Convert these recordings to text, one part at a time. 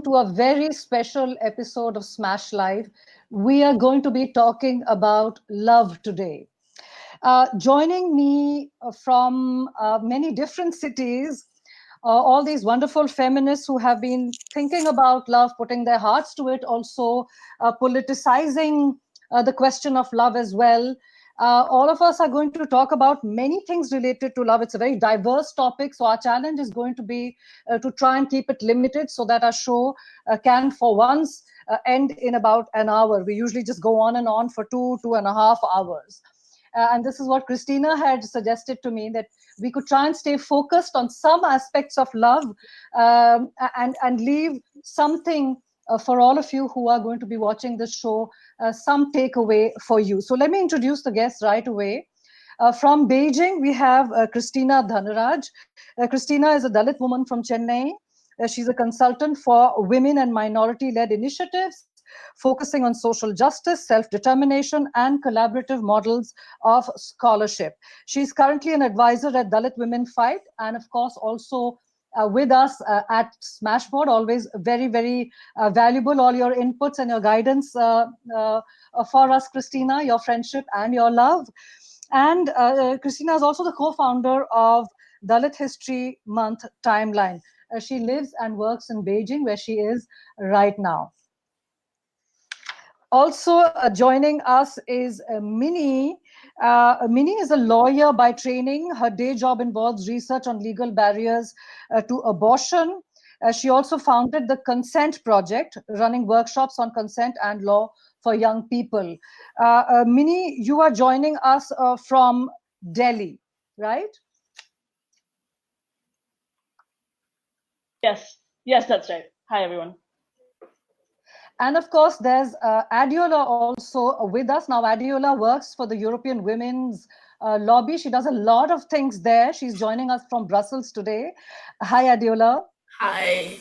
welcome to a very special episode of Smash Live. We are going to be talking about love today. Joining me from many different cities, all these wonderful feminists who have been thinking about love, putting their hearts to it, also politicizing the question of love as well. All of us are going to talk about many things related to love. It's a very diverse topic, so our challenge is going to be to try and keep it limited so that our show can, for once, end in about an hour. We usually just go on for 2.5 hours. And this is what Christina had suggested to me, that we could try and stay focused on some aspects of love and leave something for all of you who are going to be watching this show, some takeaway for you. So let me introduce the guests right away. From Beijing, we have Christina Dhanaraj. Christina is a Dalit woman from Chennai. She's a consultant for women and minority-led initiatives, focusing on social justice, self-determination, and collaborative models of scholarship. She's currently an advisor at Dalit Women Fight, and of course also with us at Smashboard. Always very, very valuable, all your inputs and your guidance for us, Christina, your friendship and your love. And Christina is also the co-founder of Dalit History Month Timeline. She lives and works in Beijing, where she is right now. Also joining us is Mini. Mini is a lawyer by training. Her day job involves research on legal barriers to abortion. She also founded the Consent Project, running workshops on consent and law for young people. Mini, you are joining us from Delhi, right? Yes, that's right. Hi, everyone. And of course, there's Adiola also with us. Now, Adiola works for the European Women's Lobby. She does a lot of things there. She's joining us from Brussels today. Hi, Adiola. Hi.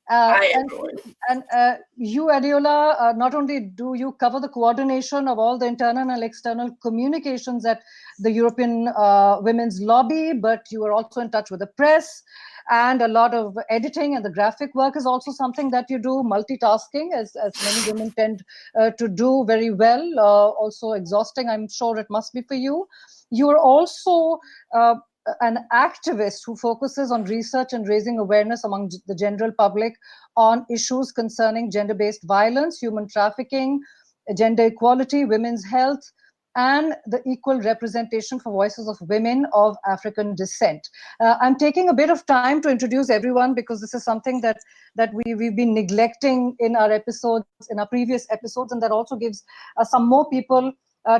Hi, everyone. And you, Adiola, not only do you cover the coordination of all the internal and external communications at the European Women's Lobby, but you are also in touch with the press. And a lot of editing and the graphic work is also something that you do, multitasking, as many women tend to do very well, also exhausting, I'm sure it must be for you. You're also an activist who focuses on research and raising awareness among the general public on issues concerning gender-based violence, human trafficking, gender equality, women's health, and the equal representation for voices of women of African descent. I'm taking a bit of time to introduce everyone because this is something that we've been neglecting in our episodes, in our previous episodes, and that also gives some more people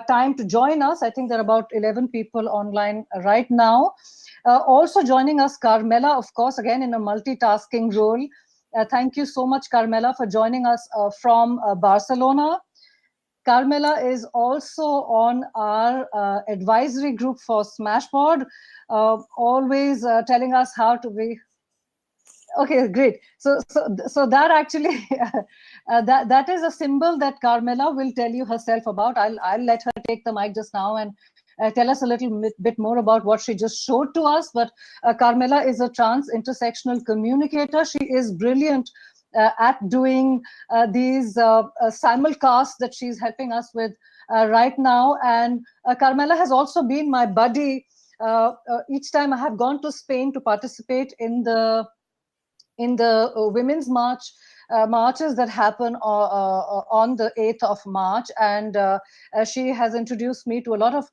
time to join us. I think there are about 11 people online right now. Also joining us, Carmela, of course, again in a multitasking role. Thank you so much, Carmela, for joining us from Barcelona. Carmela is also on our advisory group for Smashboard, always telling us how to be. Okay, great. So that actually, that is a symbol that Carmela will tell you herself about. I'll let her take the mic just now and tell us a little bit more about what she just showed to us. But Carmela is a trans intersectional communicator. She is brilliant at doing these simulcasts that she's helping us with right now. And Carmela has also been my buddy each time I have gone to Spain to participate in the women's marches that happen on the 8th of March. And she has introduced me to a lot of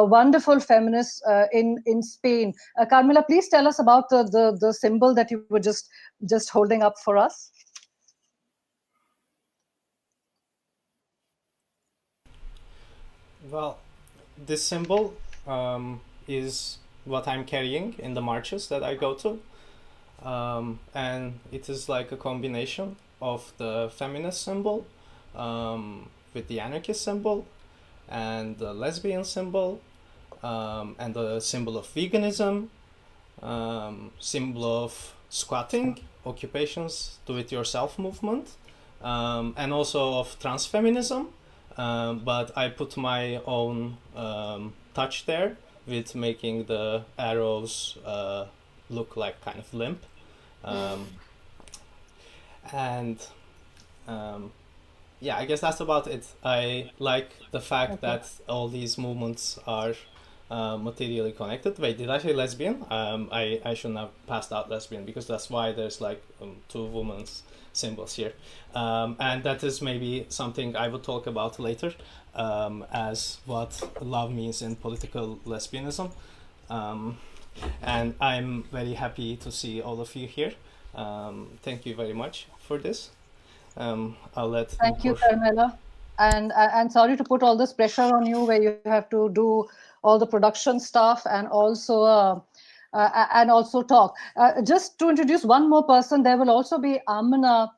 wonderful feminists in Spain. Carmela, please tell us about the symbol that you were just holding up for us. Well, this symbol is what I'm carrying in the marches that I go to. And it is like a combination of the feminist symbol with the anarchist symbol and the lesbian symbol and the symbol of veganism, symbol of squatting, occupations, do-it-yourself movement, and also of transfeminism. But I put my own touch there with making the arrows look like kind of limp. And yeah, I guess that's about it. I like the fact that all these movements are materially connected. Wait, did I say lesbian? I shouldn't have passed out lesbian, because that's why there's like two women's symbols here. And that is maybe something I will talk about later, as what love means in political lesbianism. And I'm very happy to see all of you here. Thank you very much for this. I'll let Thank you, Carmela. And sorry to put all this pressure on you, where you have to do all the production stuff and also talk. Just to introduce one more person, there will also be Amina,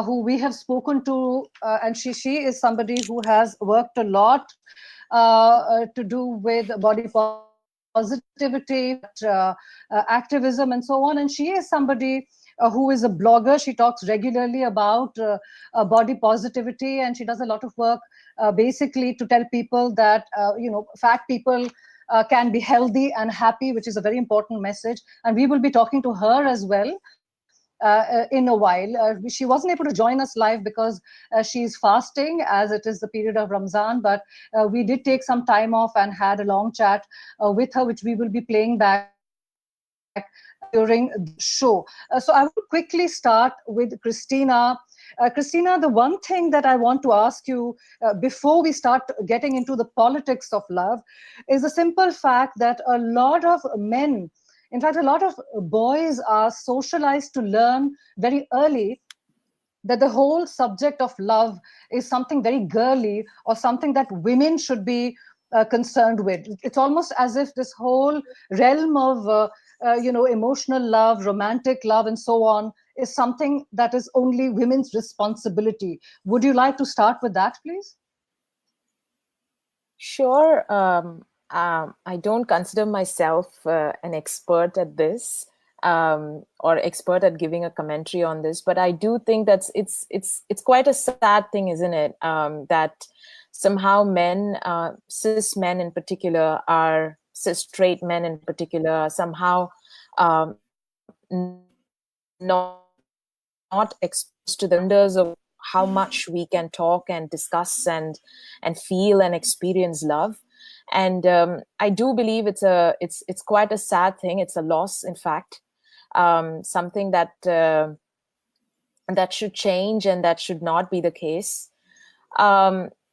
who we have spoken to, and she is somebody who has worked a lot to do with body positivity, activism, and so on. And she is somebody who is a blogger. She talks regularly about body positivity, and she does a lot of work basically to tell people that fat people can be healthy and happy, which is a very important message. And we will be talking to her as well in a while. She wasn't able to join us live because she's fasting, as it is the period of Ramzan, but we did take some time off and had a long chat with her, which we will be playing back during the show. So I will quickly start with Christina. Christina, the one thing that I want to ask you before we start getting into the politics of love is the simple fact that a lot of men, in fact, a lot of boys are socialized to learn very early that the whole subject of love is something very girly or something that women should be concerned with. It's almost as if this whole realm of emotional love, romantic love, and so on is something that is only women's responsibility. Would you like to start with that, please? Sure. I don't consider myself an expert at this or expert at giving a commentary on this, but I do think that it's quite a sad thing, isn't it? That somehow men, cis men in particular, cis straight men in particular, are somehow not exposed to the wonders of how much we can talk and discuss and feel and experience love. And I do believe it's quite a sad thing. It's a loss, in fact, something that should change, and that should not be the case.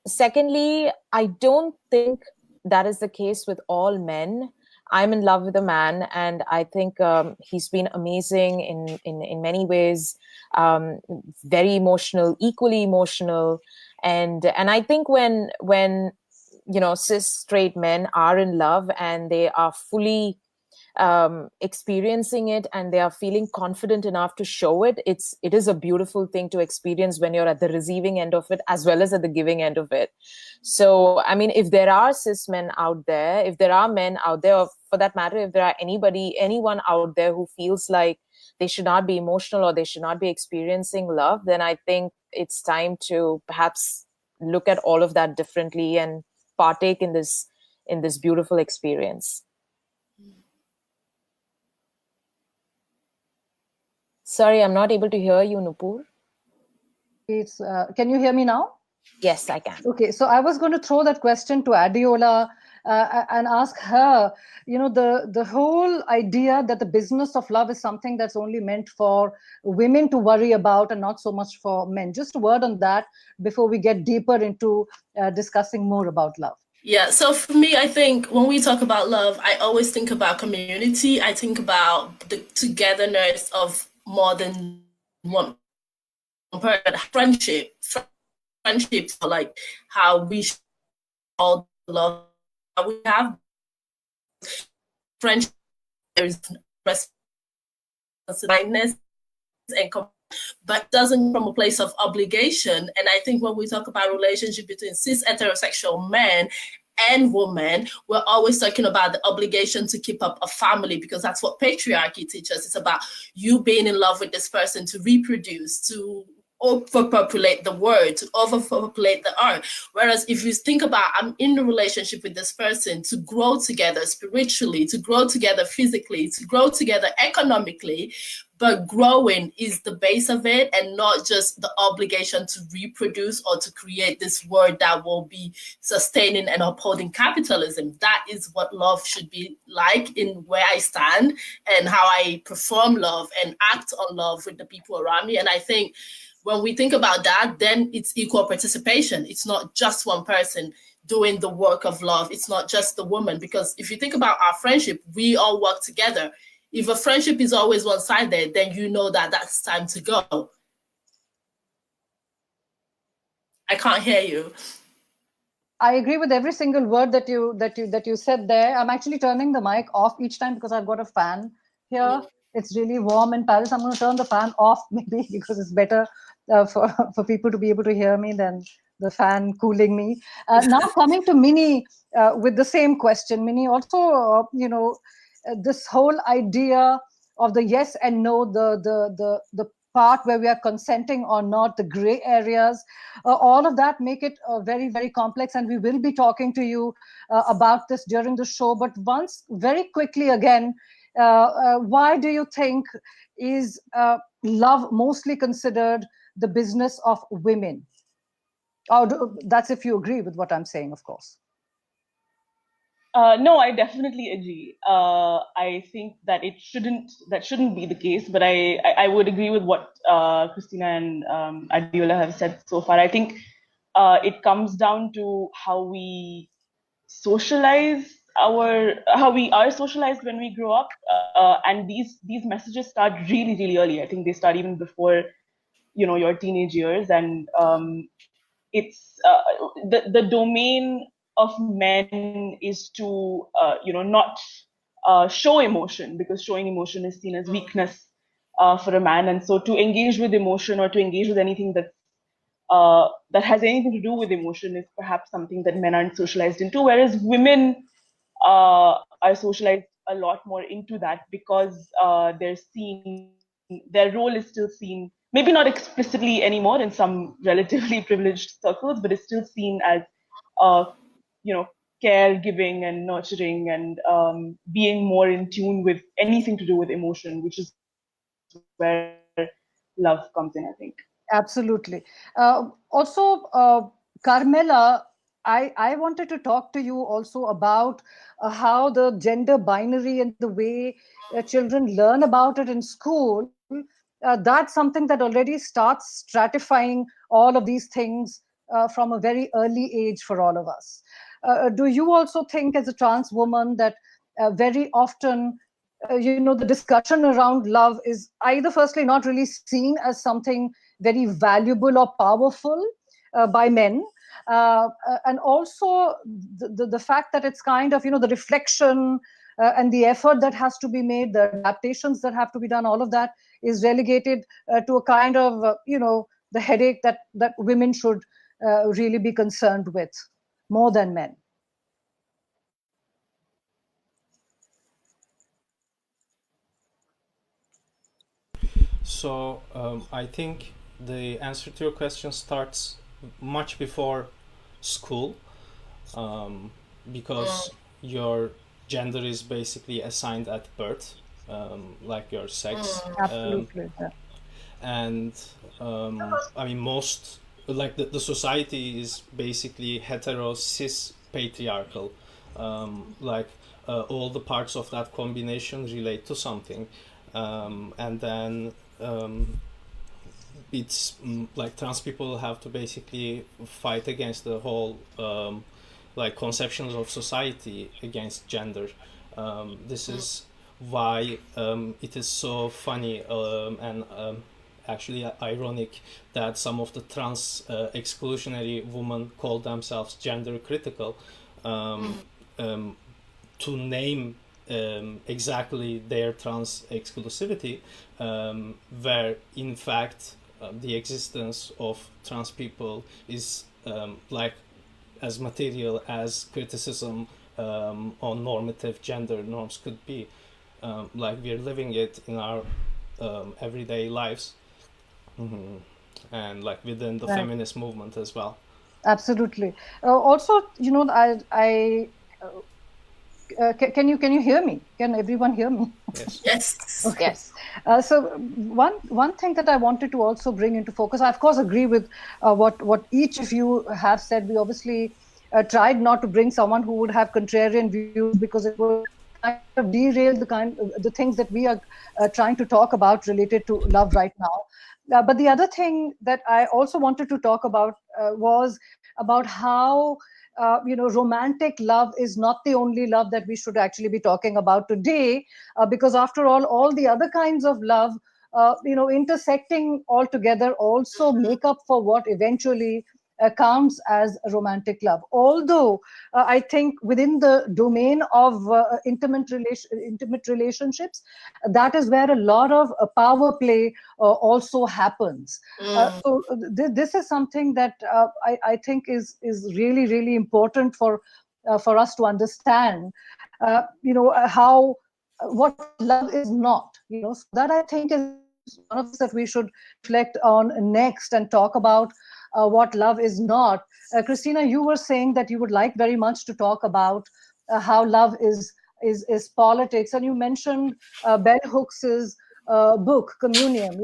Secondly, I don't think that is the case with all men. I'm in love with a man, and I think he's been amazing in many ways, very emotional, equally emotional. And I think when cis straight men are in love and they are fully experiencing it and they are feeling confident enough to show it, it is a beautiful thing to experience when you're at the receiving end of it as well as at the giving end of it. So, I mean, if there are cis men out there, if there are men out there, or for that matter, if there are anyone out there who feels like they should not be emotional or they should not be experiencing love, then I think it's time to perhaps look at all of that differently and partake in this beautiful experience. Sorry, I'm not able to hear you, Nupur. Can you hear me now? Yes, I can. Okay, so I was going to throw that question to Adeola and ask her, the whole idea that the business of love is something that's only meant for women to worry about and not so much for men. Just a word on that before we get deeper into discussing more about love. Yeah, so for me, I think when we talk about love, I always think about community. I think about the togetherness of more than one person. Friendships are like how we all love we have. Friendship, there's kindness and but doesn't from a place of obligation. And I think when we talk about relationship between cis heterosexual men and women, we're always talking about the obligation to keep up a family, because that's what patriarchy teaches. It's about you being in love with this person to reproduce, to overpopulate the world, to overpopulate the earth. Whereas if you think about, I'm in a relationship with this person to grow together spiritually, to grow together physically, to grow together economically, but growing is the base of it, and not just the obligation to reproduce or to create this world that will be sustaining and upholding capitalism. That is what love should be like, in where I stand and how I perform love and act on love with the people around me. And I think when we think about that, then it's equal participation. It's not just one person doing the work of love. It's not just the woman, because if you think about our friendship, we all work together. If a friendship is always one-sided, then you know that that's time to go. I can't hear you. I agree with every single word that you said there. I'm actually turning the mic off each time because I've got a fan here. It's really warm in Paris. I'm going to turn the fan off maybe because it's better for people to be able to hear me than the fan cooling me. Now coming to Minnie with the same question. Minnie, also, this whole idea of the yes and no, the part where we are consenting or not, the gray areas, all of that make it very, very complex. And we will be talking to you about this during the show. But once, very quickly again, why do you think is love mostly considered the business of women? That's if you agree with what I'm saying, of course. No, I definitely agree. I think that that shouldn't be the case, but I would agree with what Christina and Adiola have said so far. I think it comes down to how we socialize how we are socialized when we grow up, and these messages start really, really early. I think they start even before your teenage years, and it's the domain of men is to not show emotion, because showing emotion is seen as weakness for a man. And so to engage with emotion, or to engage with anything that has anything to do with emotion, is perhaps something that men aren't socialized into, whereas women are socialized a lot more into that, because their role is still seen, maybe not explicitly anymore in some relatively privileged circles, but it's still seen as caregiving and nurturing, and being more in tune with anything to do with emotion, which is where love comes in, I think. Absolutely. Also, Carmela, I wanted to talk to you also about how the gender binary and the way children learn about it in school, that's something that already starts stratifying all of these things from a very early age for all of us. Do you also think, as a trans woman, that very often the discussion around love is either firstly not really seen as something very valuable or powerful by men, and also the fact that it's kind of the reflection and the effort that has to be made, the adaptations that have to be done, all of that is relegated to a kind of the headache that women should really be concerned with more than men? So I think the answer to your question starts much before school, because your gender is basically assigned at birth, like your sex. Absolutely. And I mean, most, like the society is basically hetero cis patriarchal, like all the parts of that combination relate to something, and then it's like trans people have to basically fight against the whole like conceptions of society against gender. This is why it is so funny and actually ironic that some of the trans exclusionary women call themselves gender critical, to name exactly their trans exclusivity, where in fact the existence of trans people is like as material as criticism on normative gender norms could be. Like we're living it in our everyday lives, and like within the feminist movement as well. Absolutely. Also, Can you hear me? Can everyone hear me? Yes. Yes. Okay. Yes. So one thing that I wanted to also bring into focus, I of course agree with what each of you have said. We obviously tried not to bring someone who would have contrarian views, because it would kind of derail the things that we are trying to talk about related to love right now. But the other thing that I also wanted to talk about was about how romantic love is not the only love that we should actually be talking about today, because after all the other kinds of love, intersecting all together also make up for what eventually counts as romantic love. Although I think within the domain of intimate relationships, that is where a lot of power play also happens. So this is something that I think is really, really important for us to understand. How what love is not. So that I think is one of the things that we should reflect on next and talk about what love is not. Christina, you were saying that you would like very much to talk about how love is politics, and you mentioned Bell Hooks's book Communion.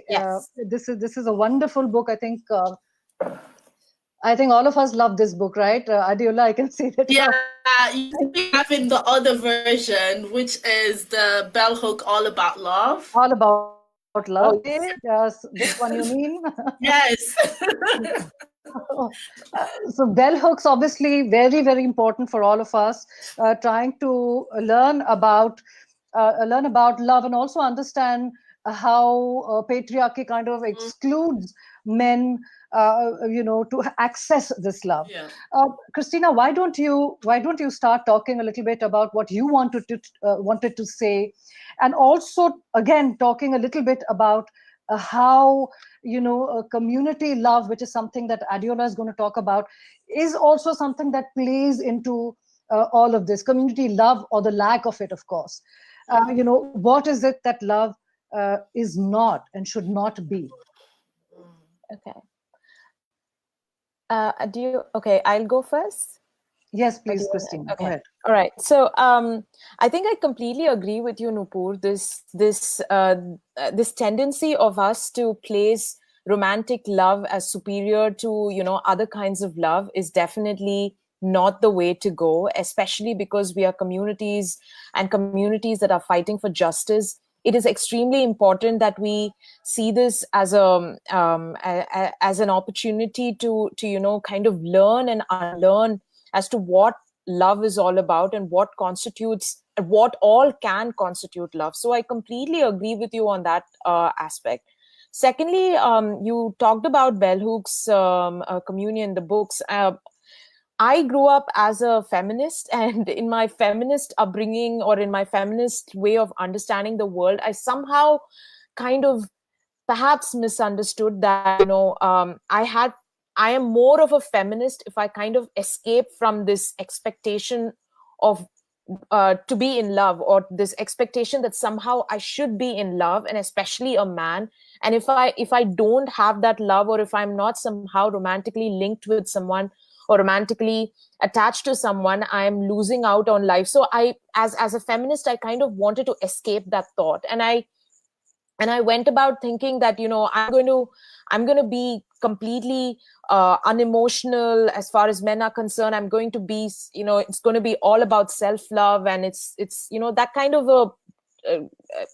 Yes. This is a wonderful book. I think all of us love this book, right? Adiola, I can see that. Yeah, you have in the other version, which is the Bell Hook All About Love. All about love. Oh, yes. Yes, this one you mean? Yes. So bell hooks obviously very, very important for all of us, trying to learn about love, and also understand how patriarchy kind of excludes men to access this love. Yeah. Christina, why don't you start talking a little bit about what you wanted to say, and also again talking a little bit about how community love, which is something that Adiola is going to talk about, is also something that plays into all of this community love, or the lack of it, of course. What is it that love is not and should not be? Okay. Okay, I'll go first. Yes, please, Christina. Okay. Go ahead. All right. So I think I completely agree with you, Nupur. This tendency of us to place romantic love as superior to other kinds of love is definitely not the way to go, especially because we are communities that are fighting for justice. It is extremely important that we see this as as an opportunity to kind of learn and unlearn as to what love is all about and what all can constitute love. So I completely agree with you on that aspect. Secondly, you talked about Bell Hooks' Communion, the books. I grew up as a feminist, and in my feminist upbringing, or in my feminist way of understanding the world, I somehow kind of perhaps misunderstood that I am more of a feminist if I kind of escape from this expectation of to be in love, or this expectation that somehow I should be in love, and especially a man. And if I don't have that love, or if I'm not somehow romantically linked with someone or romantically attached to someone, I'm losing out on life. So as a feminist, I kind of wanted to escape that thought, and I went about thinking that I'm going to be completely unemotional as far as men are concerned. I'm going to be it's going to be all about self-love, and it's that kind of a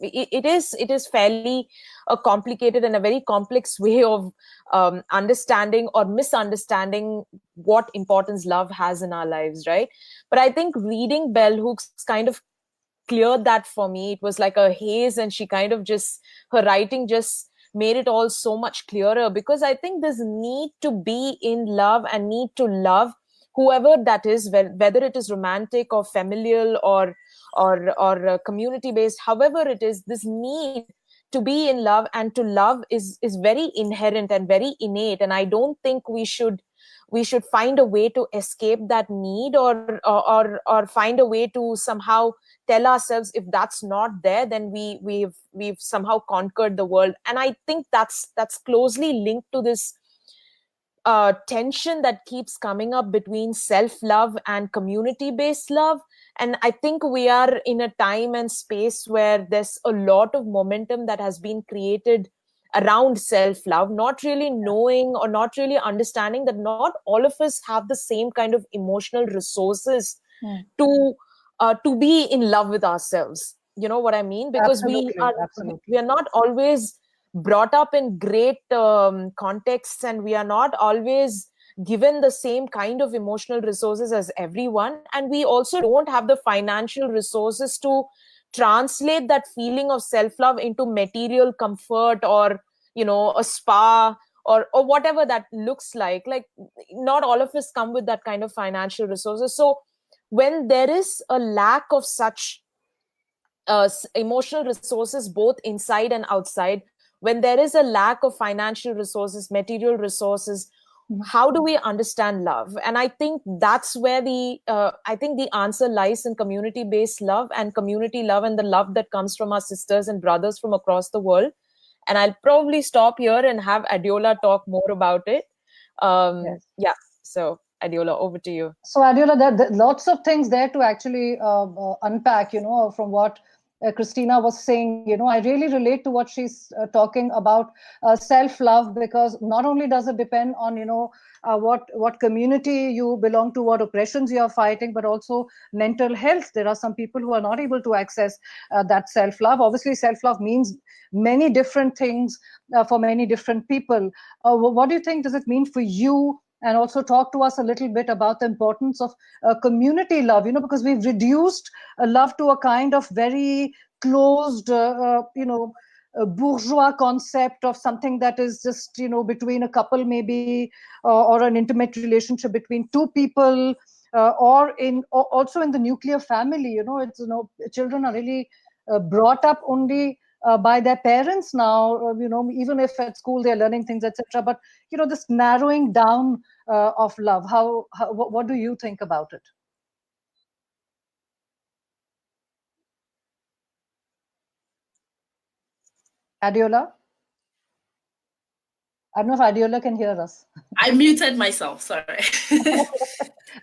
it is fairly a complicated and a very complex way of understanding or misunderstanding what importance love has in our lives, right? But I think reading Bell Hooks kind of cleared that for me. It was like a haze, and she kind of her writing just made it all so much clearer, because I think this need to be in love and need to love whoever that is, whether it is romantic or familial or community based, however it is, this need to be in love and to love is very inherent and very innate. And I don't think we should find a way to escape that need, or find a way to somehow tell ourselves if that's not there, then we've somehow conquered the world. And I think that's closely linked to this tension that keeps coming up between self-love and community-based love. And I think we are in a time and space where there's a lot of momentum that has been created around self-love, not really knowing or not really understanding that not all of us have the same kind of emotional resources to be in love with ourselves. You know what I mean? Because we are not always brought up in great contexts, and we are not always given the same kind of emotional resources as everyone. And we also don't have the financial resources to translate that feeling of self-love into material comfort, or, you know, a spa, or whatever that looks like. Like, not all of us come with that kind of financial resources. So when there is a lack of such emotional resources, both inside and outside, when there is a lack of financial resources, material resources, how do we understand love? And I think that's where the answer lies in community-based love, and community love, and the love that comes from our sisters and brothers from across the world. And I'll probably stop here and have Adeola talk more about it. Yes. Yeah, so Adeola, over to you. So Adeola, there are lots of things there to actually unpack, you know, from what Christina was saying. You know, I really relate to what she's talking about, self-love, because not only does it depend on, you know, what community you belong to, what oppressions you are fighting, but also mental health. There are some people who are not able to access that self-love. Obviously, self-love means many different things for many different people. What do you think does it mean for you? And also talk to us a little bit about the importance of community love, you know, because we've reduced love to a kind of very closed, you know, bourgeois concept of something that is just, you know, between a couple maybe, or an intimate relationship between two people, or also in the nuclear family. You know, it's, you know, children are really brought up only by their parents now, you know, even if at school they're learning things, etc. But, you know, this narrowing down of love, what do you think about it? Adeola? I don't know if Adeola can hear us. I muted myself, sorry.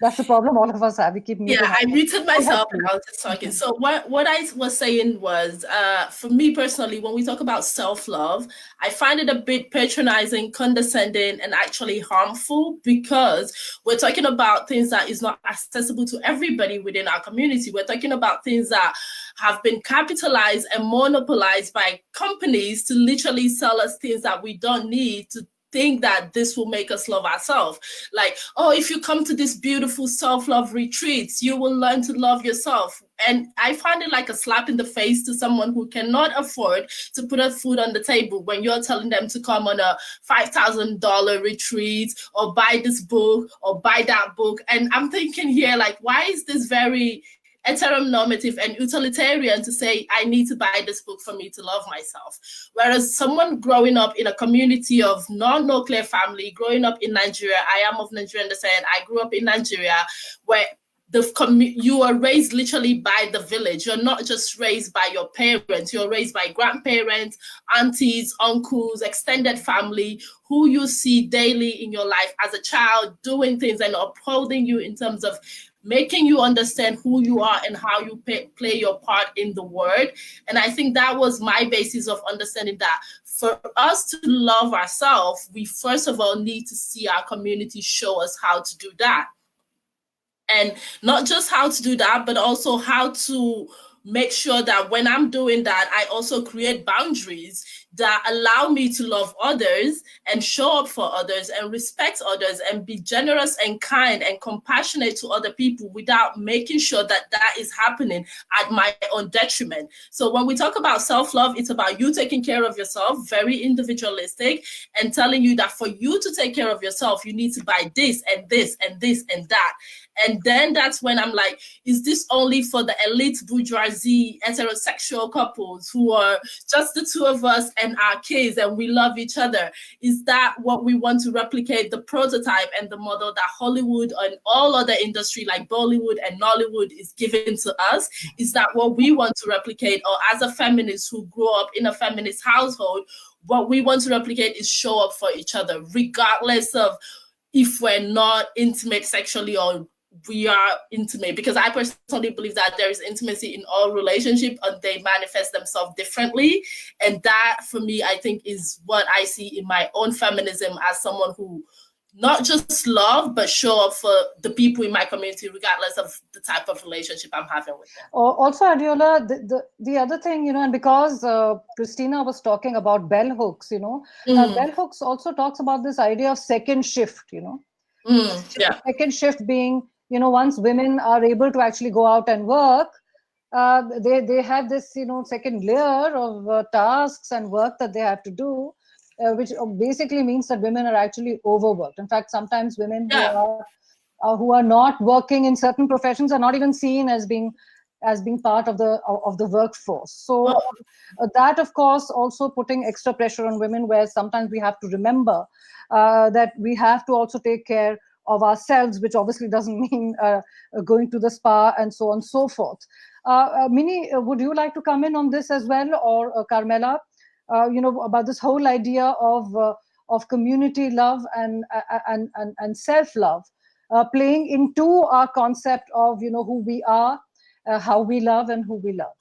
That's the problem all of us have. We keep muting. Yeah, I muted myself and I was just talking. So what I was saying was, for me personally, when we talk about self-love, I find it a bit patronizing, condescending, and actually harmful, because we're talking about things that is not accessible to everybody within our community. We're talking about things that have been capitalized and monopolized by companies to literally sell us things that we don't need, to think that this will make us love ourselves. Like, oh, if you come to this beautiful self-love retreats, you will learn to love yourself. And I find it like a slap in the face to someone who cannot afford to put a food on the table when you're telling them to come on a $5,000 retreat, or buy this book, or buy that book. And I'm thinking here, like, why is this very heteronormative and utilitarian to say, I need to buy this book for me to love myself? Whereas someone growing up in a community of non-nuclear family, growing up in Nigeria, I am of Nigerian descent, I grew up in Nigeria, where you are raised literally by the village. You're not just raised by your parents, you're raised by grandparents, aunties, uncles, extended family, who you see daily in your life as a child, doing things and upholding you in terms of making you understand who you are and how you play your part in the world. And I think that was my basis of understanding that for us to love ourselves, we first of all need to see our community show us how to do that. And not just how to do that, but also how to make sure that when I'm doing that, I also create boundaries that allow me to love others and show up for others and respect others and be generous and kind and compassionate to other people without making sure that that is happening at my own detriment. So when we talk about self-love, it's about you taking care of yourself, very individualistic, and telling you that for you to take care of yourself, you need to buy this and this and this and that. And then that's when I'm like, is this only for the elite bourgeoisie heterosexual couples who are just the two of us and our kids and we love each other? Is that what we want to replicate, the prototype and the model that Hollywood and all other industry like Bollywood and Nollywood is giving to us? Is that what we want to replicate? Or as a feminist who grew up in a feminist household, what we want to replicate is show up for each other, regardless of if we're not intimate sexually or we are intimate, because I personally believe that there is intimacy in all relationships and they manifest themselves differently. And that for me, I think is what I see in my own feminism as someone who not just love, but show up for the people in my community, regardless of the type of relationship I'm having with them. Also, Adiola, the other thing, and because Christina was talking about bell hooks, bell hooks also talks about this idea of second shift, Yeah. Second shift being, once women are able to actually go out and work, they have this, second layer of tasks and work that they have to do, which basically means that women are actually overworked. In fact, sometimes women who are not working in certain professions are not even seen as being part of the workforce. So that, of course, also putting extra pressure on women, where sometimes we have to remember that we have to also take care of ourselves, which obviously doesn't mean going to the spa and so on and so forth. Mini, would you like to come in on this as well, or Carmela? About this whole idea of community love and self-love playing into our concept of who we are, how we love, and who we love.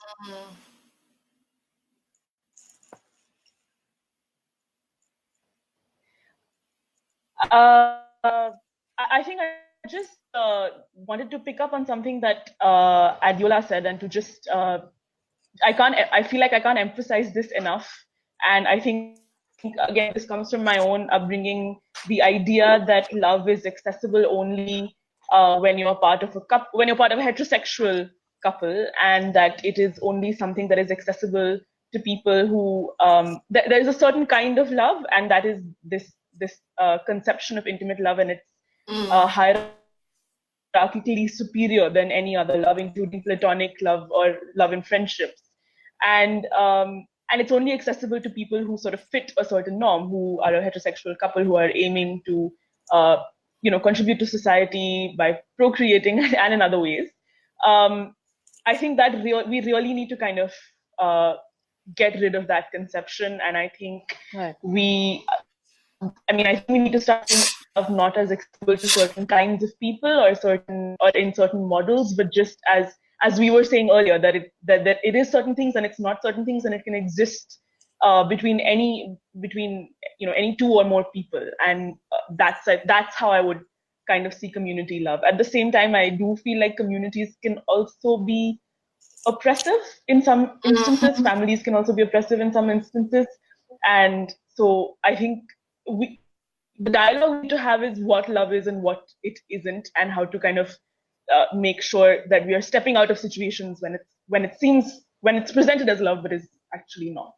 I think I just wanted to pick up on something that Adiola said, and to just I feel like I can't emphasize this enough. And I think, again, this comes from my own upbringing, the idea that love is accessible only when you're part of a couple, when you're part of a heterosexual couple, and that it is only something that is accessible to people who there is a certain kind of love, and that is this conception of intimate love, and it's hierarchically superior than any other love, including platonic love or love in friendships. And it's only accessible to people who sort of fit a certain norm, who are a heterosexual couple who are aiming to contribute to society by procreating and in other ways. I think that we really need to kind of get rid of that conception, and I think I think we need to start thinking of not as accessible to certain kinds of people or in certain models, but just as we were saying earlier, that it is certain things and it's not certain things, and it can exist between any two or more people, and that's how I would kind of see community love. At the same time, I do feel like communities can also be oppressive in some instances. Families can also be oppressive in some instances, and so I think the dialogue we need to have is what love is and what it isn't, and how to kind of make sure that we are stepping out of situations when it's presented as love but is actually not.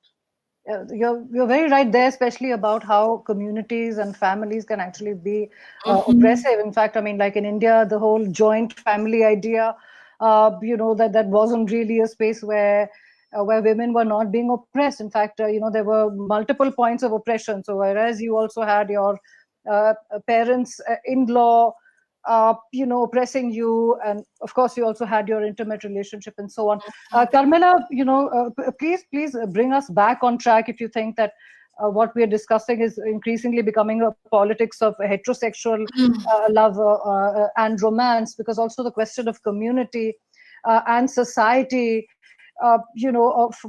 You're very right there, especially about how communities and families can actually be oppressive. In fact, like in India, the whole joint family idea, that wasn't really a space where women were not being oppressed. In fact, there were multiple points of oppression. So whereas you also had your parents, in-law, oppressing you, and of course you also had your intimate relationship and so on. Carmela, please bring us back on track if you think that what we are discussing is increasingly becoming a politics of heterosexual love and romance, because also the question of community and society,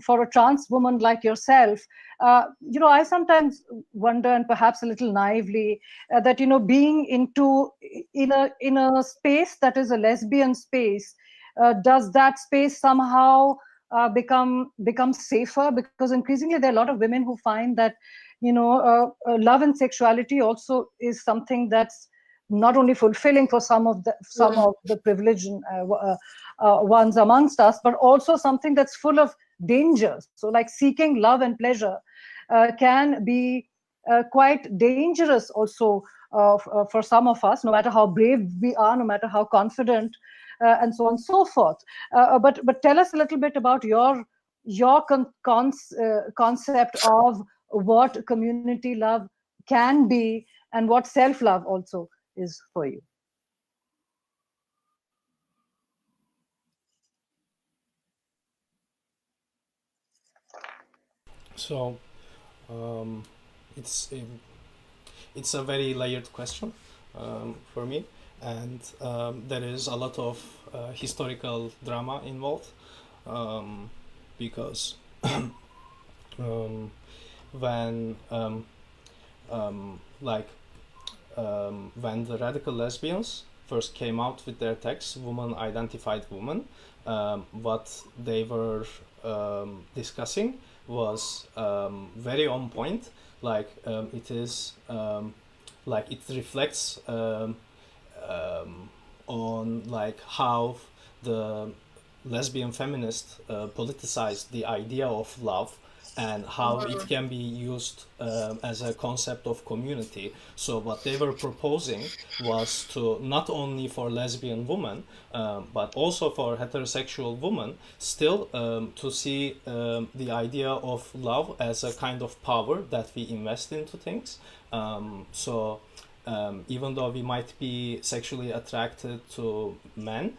for a trans woman like yourself, I sometimes wonder, and perhaps a little naively, that being in a space that is a lesbian space, does that space somehow become safer? Because increasingly there are a lot of women who find that love and sexuality also is something that's not only fulfilling for some of the privileged ones amongst us, but also something that's full of dangers. So like seeking love and pleasure can be quite dangerous also for some of us, no matter how brave we are, no matter how confident, and so on and so forth. But tell us a little bit about your concept of what community love can be and what self-love also is for you. So it's a very layered question. for me, and there is a lot of historical drama involved, because um, when like when the radical lesbians first came out with their text, Woman Identified Woman, what they were discussing was very on point. Like it is like it reflects on like how the lesbian feminists politicized the idea of love and how it can be used as a concept of community. So what they were proposing was to not only for lesbian women, but also for heterosexual women, still to see the idea of love as a kind of power that we invest into things. Even though we might be sexually attracted to men,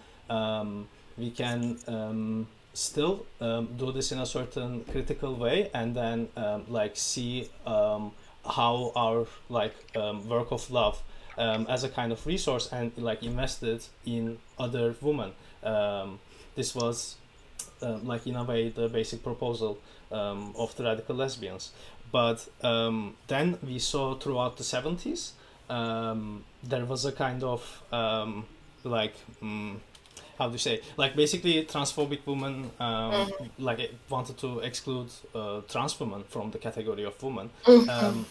we can still do this in a certain critical way, and then like see how our like work of love as a kind of resource and like invested in other women. This was like in a way the basic proposal of the radical lesbians. But then we saw throughout the 70s there was a kind of like how do you say, like basically transphobic women like wanted to exclude trans women from the category of woman,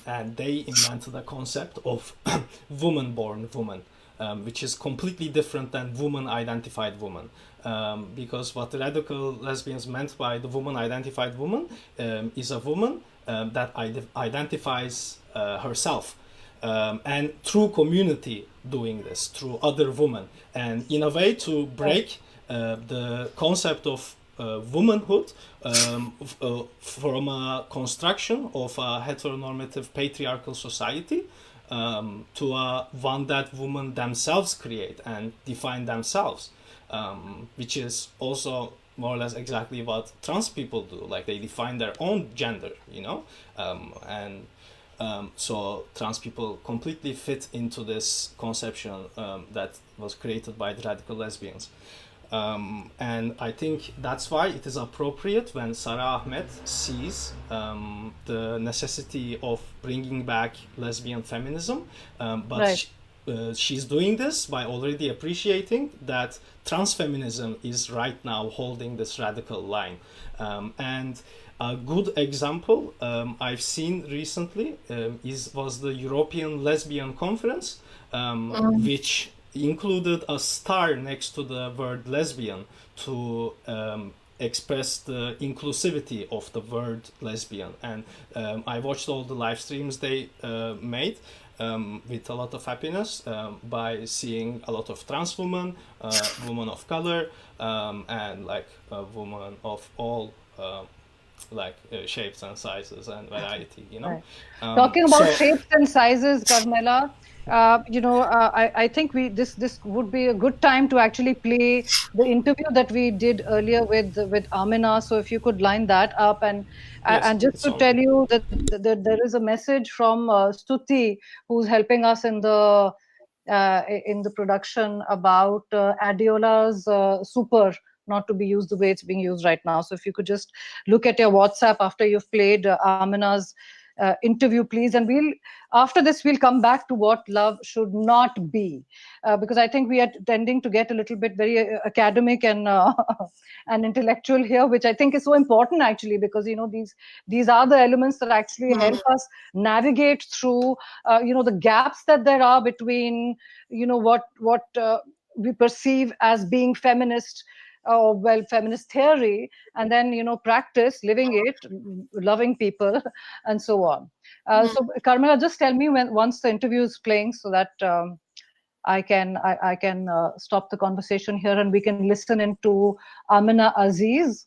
and they invented a concept of woman-born woman, which is completely different than woman-identified woman, because what the radical lesbians meant by the woman-identified woman is a woman that identifies herself, and through community doing this, through other women, and in a way to break the concept of womanhood from a construction of a heteronormative patriarchal society to a one that women themselves create and define themselves, which is also more or less exactly what trans people do. Like they define their own gender, you know, and so trans people completely fit into this conception that was created by the radical lesbians. And I think that's why it is appropriate when Sara Ahmed sees the necessity of bringing back lesbian feminism, but Right. she's doing this by already appreciating that trans feminism is right now holding this radical line. And a good example I've seen recently was the European Lesbian Conference, which included a star next to the word lesbian to express the inclusivity of the word lesbian. And I watched all the live streams they made with a lot of happiness by seeing a lot of trans women, women of color, and like women of all like shapes and sizes and variety, you know. Right. Talking about So shapes and sizes, Carmela, I think this would be a good time to actually play the interview that we did earlier with Amina. So if you could line that up, and yes, just it's to on. tell you that there is a message from Stuti, who's helping us in the production about Adiola's super not to be used the way it's being used right now. So if you could just look at your WhatsApp after you've played Amina's interview, please. And after this, we'll come back to what love should not be, because I think we are tending to get a little bit very academic and and intellectual here, which I think is so important actually, because you know these are the elements that actually help us navigate through the gaps that there are between what we perceive as being feminist, or feminist theory, and then practice living it, loving people, and so on. So Carmela, just tell me once the interview is playing, so that I can stop the conversation here and we can listen into Amina Aziz.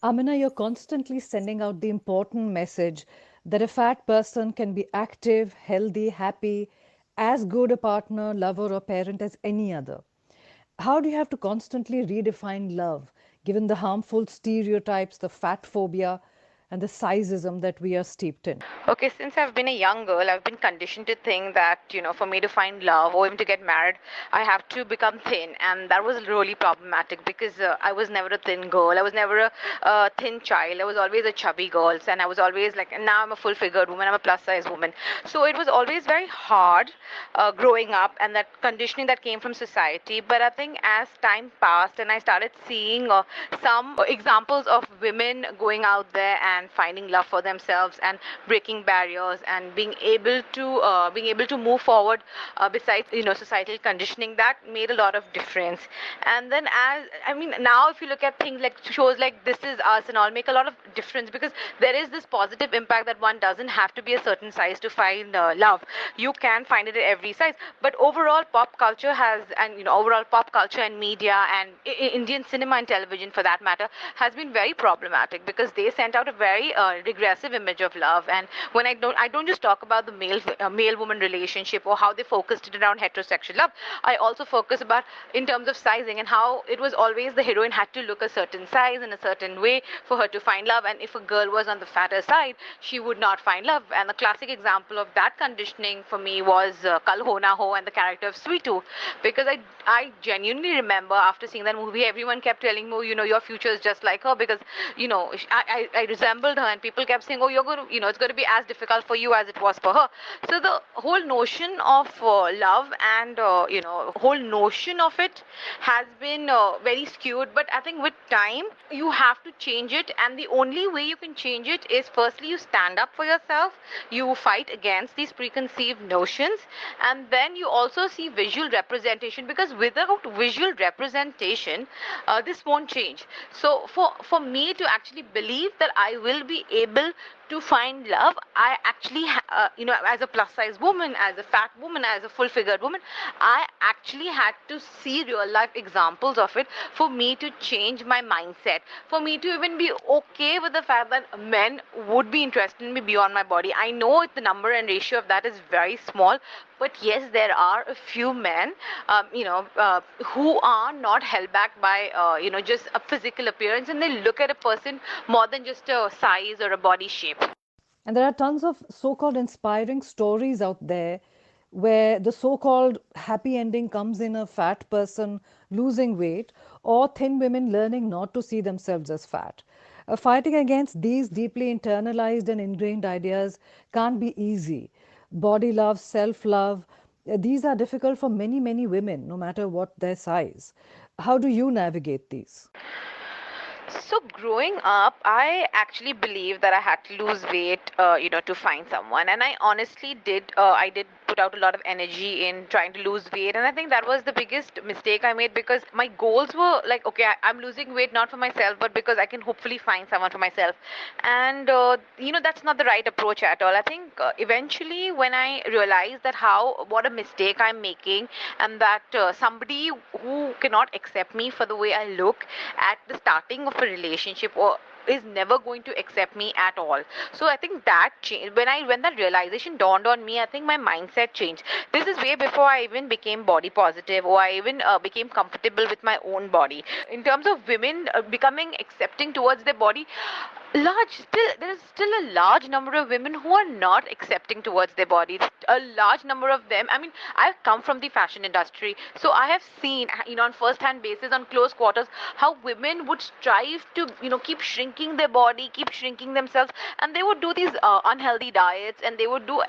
Amina, you're constantly sending out the important message that a fat person can be active, healthy, happy, as good a partner, lover, or parent as any other. How do you have to constantly redefine love, given the harmful stereotypes, the fat phobia, and the sizeism that we are steeped in? Okay, since I've been a young girl, I've been conditioned to think that, for me to find love or even to get married, I have to become thin. And that was really problematic because I was never a thin girl. I was never a thin child. I was always a chubby girl. And I was always like, and now I'm a full figured woman, I'm a plus size woman. So it was always very hard growing up, and that conditioning that came from society. But I think as time passed and I started seeing some examples of women going out there and finding love for themselves and breaking barriers and being able to move forward besides societal conditioning, that made a lot of difference. And then now if you look at things like shows like This Is Us and all, make a lot of difference because there is this positive impact that one doesn't have to be a certain size to find love. You can find it at every size. But overall pop culture and media and Indian cinema and television for that matter has been very problematic because they sent out a very regressive image of love. And when I don't just talk about the male woman relationship or how they focused it around heterosexual love, I also focus about in terms of sizing and how it was always the heroine had to look a certain size in a certain way for her to find love, and if a girl was on the fatter side she would not find love. And the classic example of that conditioning for me was Kal Ho Na Ho and the character of Sweetu, because I genuinely remember after seeing that movie everyone kept telling me, your future is just like her, because I resembled her, and people kept saying, oh, you're going to it's going to be as difficult for you as it was for her. So the whole notion of love and whole notion of it has been very skewed. But I think with time you have to change it, and the only way you can change it is firstly you stand up for yourself, you fight against these preconceived notions, and then you also see visual representation, because without visual representation this won't change. So for me to actually believe that I will be able to find love, I actually as a plus size woman, as a fat woman, as a full figured woman, I actually had to see real life examples of it for me to change my mindset, for me to even be okay with the fact that men would be interested in me beyond my body. I know the number and ratio of that is very small, but yes, there are a few men who are not held back by just a physical appearance, and they look at a person more than just a size or a body shape. And there are tons of so-called inspiring stories out there where the so-called happy ending comes in a fat person losing weight or thin women learning not to see themselves as fat. Fighting against these deeply internalized and ingrained ideas can't be easy. Body love, self-love, these are difficult for many, many women, no matter what their size. How do you navigate these? So growing up, I actually believed that I had to lose weight, to find someone, and I honestly did. I did put out a lot of energy in trying to lose weight, and I think that was the biggest mistake I made, because my goals were like, okay, I'm losing weight not for myself, but because I can hopefully find someone for myself, and that's not the right approach at all. I think eventually when I realized that what a mistake I'm making, and that somebody who cannot accept me for the way I look at the starting of a relationship or is never going to accept me at all. So I think that changed when that realization dawned on me. I think my mindset changed. This is way before I even became body positive, or I even became comfortable with my own body. In terms of women becoming accepting towards their body, there is still a large number of women who are not accepting towards their bodies. A large number of them, I mean, I've come from the fashion industry, so I have seen, on first-hand basis, on close quarters, how women would strive to, keep shrinking their body, keep shrinking themselves, and they would do these unhealthy diets, and they would do,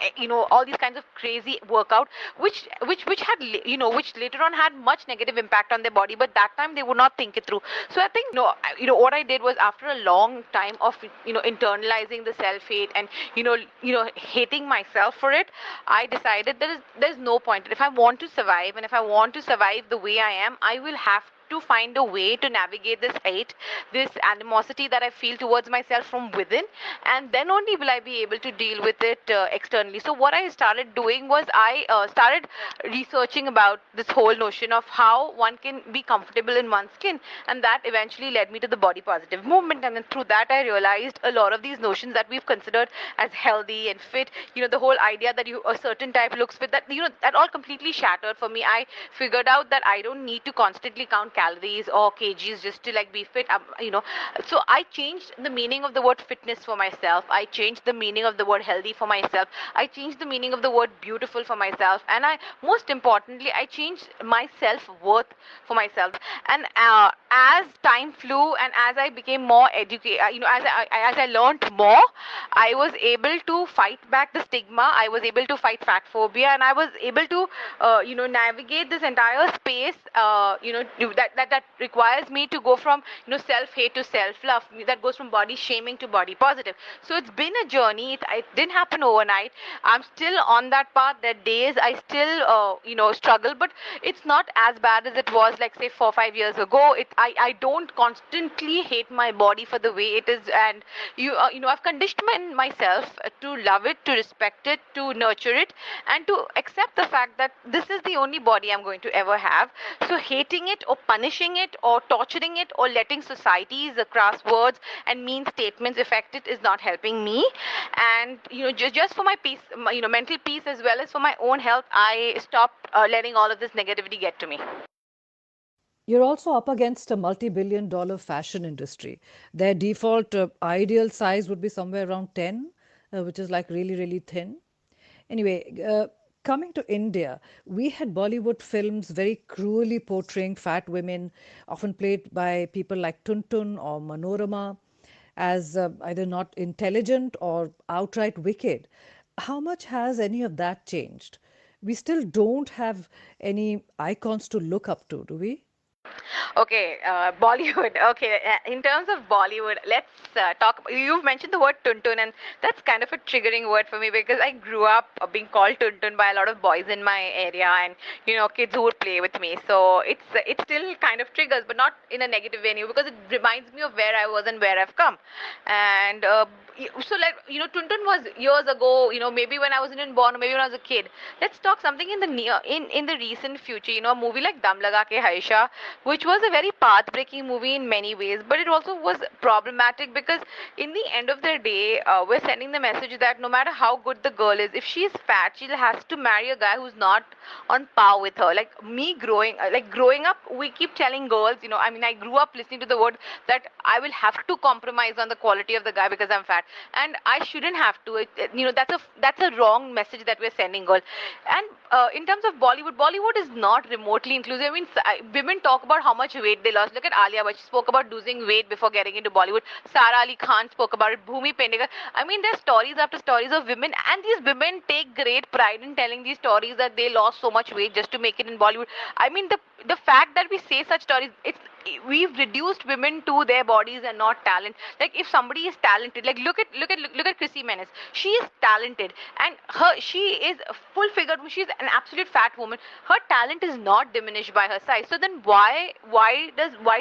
all these kinds of crazy workout, which later on had much negative impact on their body, but that time they would not think it through. So I think, what I did was, after a long time of internalizing the self-hate and hating myself for it, I decided there's no point. If I want to survive, and if I want to survive the way I am, I will have to find a way to navigate this hate, this animosity that I feel towards myself from within, and then only will I be able to deal with it externally. So what I started doing was I started researching about this whole notion of how one can be comfortable in one's skin, and that eventually led me to the body positive movement. And then through that I realized a lot of these notions that we've considered as healthy and fit, the whole idea that a certain type looks fit, that that all completely shattered for me. I figured out that I don't need to constantly count calories or kgs just to like be fit. So I changed the meaning of the word fitness for myself. I changed the meaning of the word healthy for myself. I changed the meaning of the word beautiful for myself, and most importantly, I changed my self-worth for myself. And as time flew and as I became more educated, as I learned more, I was able to fight back the stigma. I was able to fight fat phobia, and I was able to navigate this entire space that requires me to go from self-hate to self-love, that goes from body shaming to body positive. So it's been a journey. It didn't happen overnight. I'm still on that path. There are days I still struggle, but it's not as bad as it was like say 4 or 5 years ago. I don't constantly hate my body for the way it is, and I've conditioned myself to love it, to respect it, to nurture it, and to accept the fact that this is the only body I'm going to ever have. So hating it or punishing it or torturing it or letting society's crass words and mean statements affect it is not helping me. And just for my peace, mental peace as well as for my own health, I stopped letting all of this negativity get to me. You're also up against a multi-billion-dollar fashion industry. Their default ideal size would be somewhere around 10, which is like really, really thin. Anyway, coming to India, we had Bollywood films very cruelly portraying fat women, often played by people like Tuntun or Manorama, as either not intelligent or outright wicked. How much has any of that changed? We still don't have any icons to look up to, do we? Okay, Bollywood. Okay, in terms of Bollywood, let's talk. You've mentioned the word tuntun, and that's kind of a triggering word for me because I grew up being called tuntun by a lot of boys in my area, and kids who would play with me. So it still kind of triggers, but not in a negative venue because it reminds me of where I was and where I've come. And so like tuntun was years ago. Maybe when I wasn't even born, or maybe when I was a kid. Let's talk something in the in the recent future. A movie like Dam Laga Ke Haisha, which was a very path-breaking movie in many ways, but it also was problematic because in the end of the day, we're sending the message that no matter how good the girl is, if she's fat, she has to marry a guy who's not on par with her. Like me growing up, we keep telling girls, I grew up listening to the word that I will have to compromise on the quality of the guy because I'm fat, and I shouldn't have to. That's a wrong message that we're sending girls. And in terms of Bollywood is not remotely inclusive. I mean, women talk about how much weight they lost. Look at Alia Bhatt. She spoke about losing weight before getting into Bollywood. Sara Ali Khan spoke about it. Bhumi Pendekar. I mean, there's stories after stories of women, and these women take great pride in telling these stories that they lost so much weight just to make it in Bollywood. I mean, the fact that we say such stories, we've reduced women to their bodies and not talent. Like if somebody is talented, like look at Chrissy Menace. She is talented, and she is full figured. She's an absolute fat woman. Her talent is not diminished by her size. So then why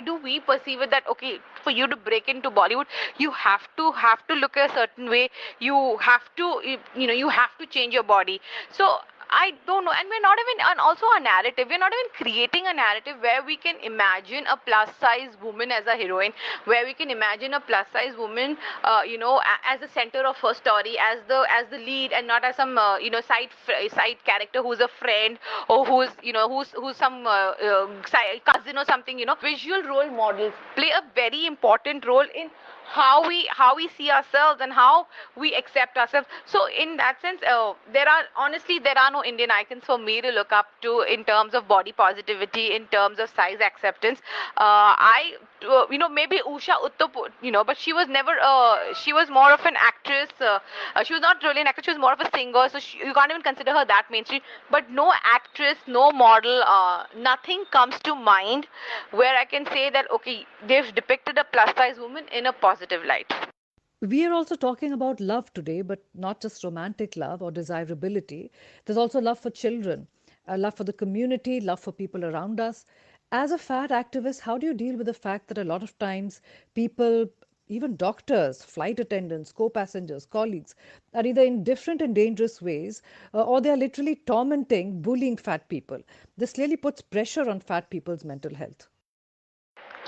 do we perceive it that okay, for you to break into Bollywood, you have to look a certain way. You have to you have to change your body. So I don't know, and we're not even, and also a narrative. We're not even creating a narrative where we can imagine a plus-size woman as a heroine, where we can imagine a plus-size woman, as the center of her story, as the lead, and not as some side character who's a friend or who's some cousin or something. Visual role models play a very important role in how we see ourselves and how we accept ourselves. So in that sense, there are no Indian icons for me to look up to in terms of body positivity, in terms of size acceptance. Maybe Usha Uttap, but she was never she was more of an actress. She was not really an actress, she was more of a singer, so you can't even consider her that mainstream. But no actress, no model, nothing comes to mind where I can say that okay, they've depicted a plus size woman in a positive light. We are also talking about love today, but not just romantic love or desirability. There's also love for children, love for the community, love for people around us. As a fat activist, how do you deal with the fact that a lot of times people, even doctors, flight attendants, co-passengers, colleagues, are either in different and dangerous ways, or they are literally tormenting, bullying fat people? This clearly puts pressure on fat people's mental health.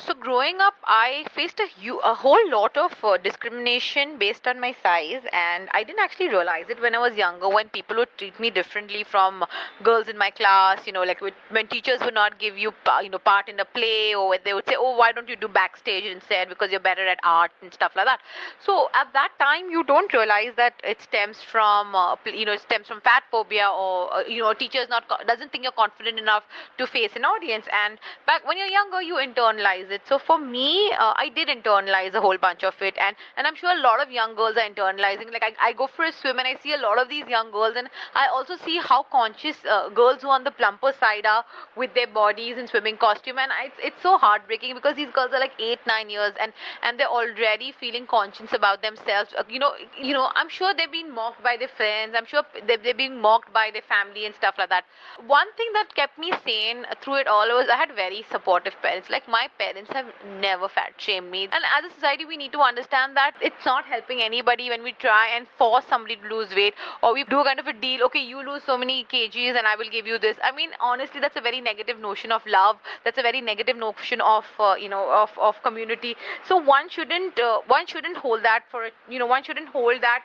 So growing up, I faced a whole lot of discrimination based on my size, and I didn't actually realize it when I was younger. When people would treat me differently from girls in my class, like when teachers would not give you, part in a play, or when they would say, "Oh, why don't you do backstage instead because you're better at art and stuff like that." So at that time, you don't realize that it stems from, it stems from fat phobia, or teachers doesn't think you're confident enough to face an audience. And back when you're younger, you internalize it. So for me, I did internalize a whole bunch of it, and I'm sure a lot of young girls are internalizing. Like I go for a swim and I see a lot of these young girls, and I also see how conscious girls who are on the plumper side are with their bodies in swimming costume, and it's so heartbreaking because these girls are like 8-9 years, and they're already feeling conscious about themselves. I'm sure they've been mocked by their friends. I'm sure they've been mocked by their family and stuff like that. One thing that kept me sane through it all was I had very supportive parents. Like my parents have never fat shamed me. And as a society, we need to understand that it's not helping anybody when we try and force somebody to lose weight, or we do a kind of a deal. Okay, you lose so many kgs and I will give you this. I mean, honestly, that's a very negative notion of love. That's a very negative notion of of community. So one shouldn't hold that one shouldn't hold that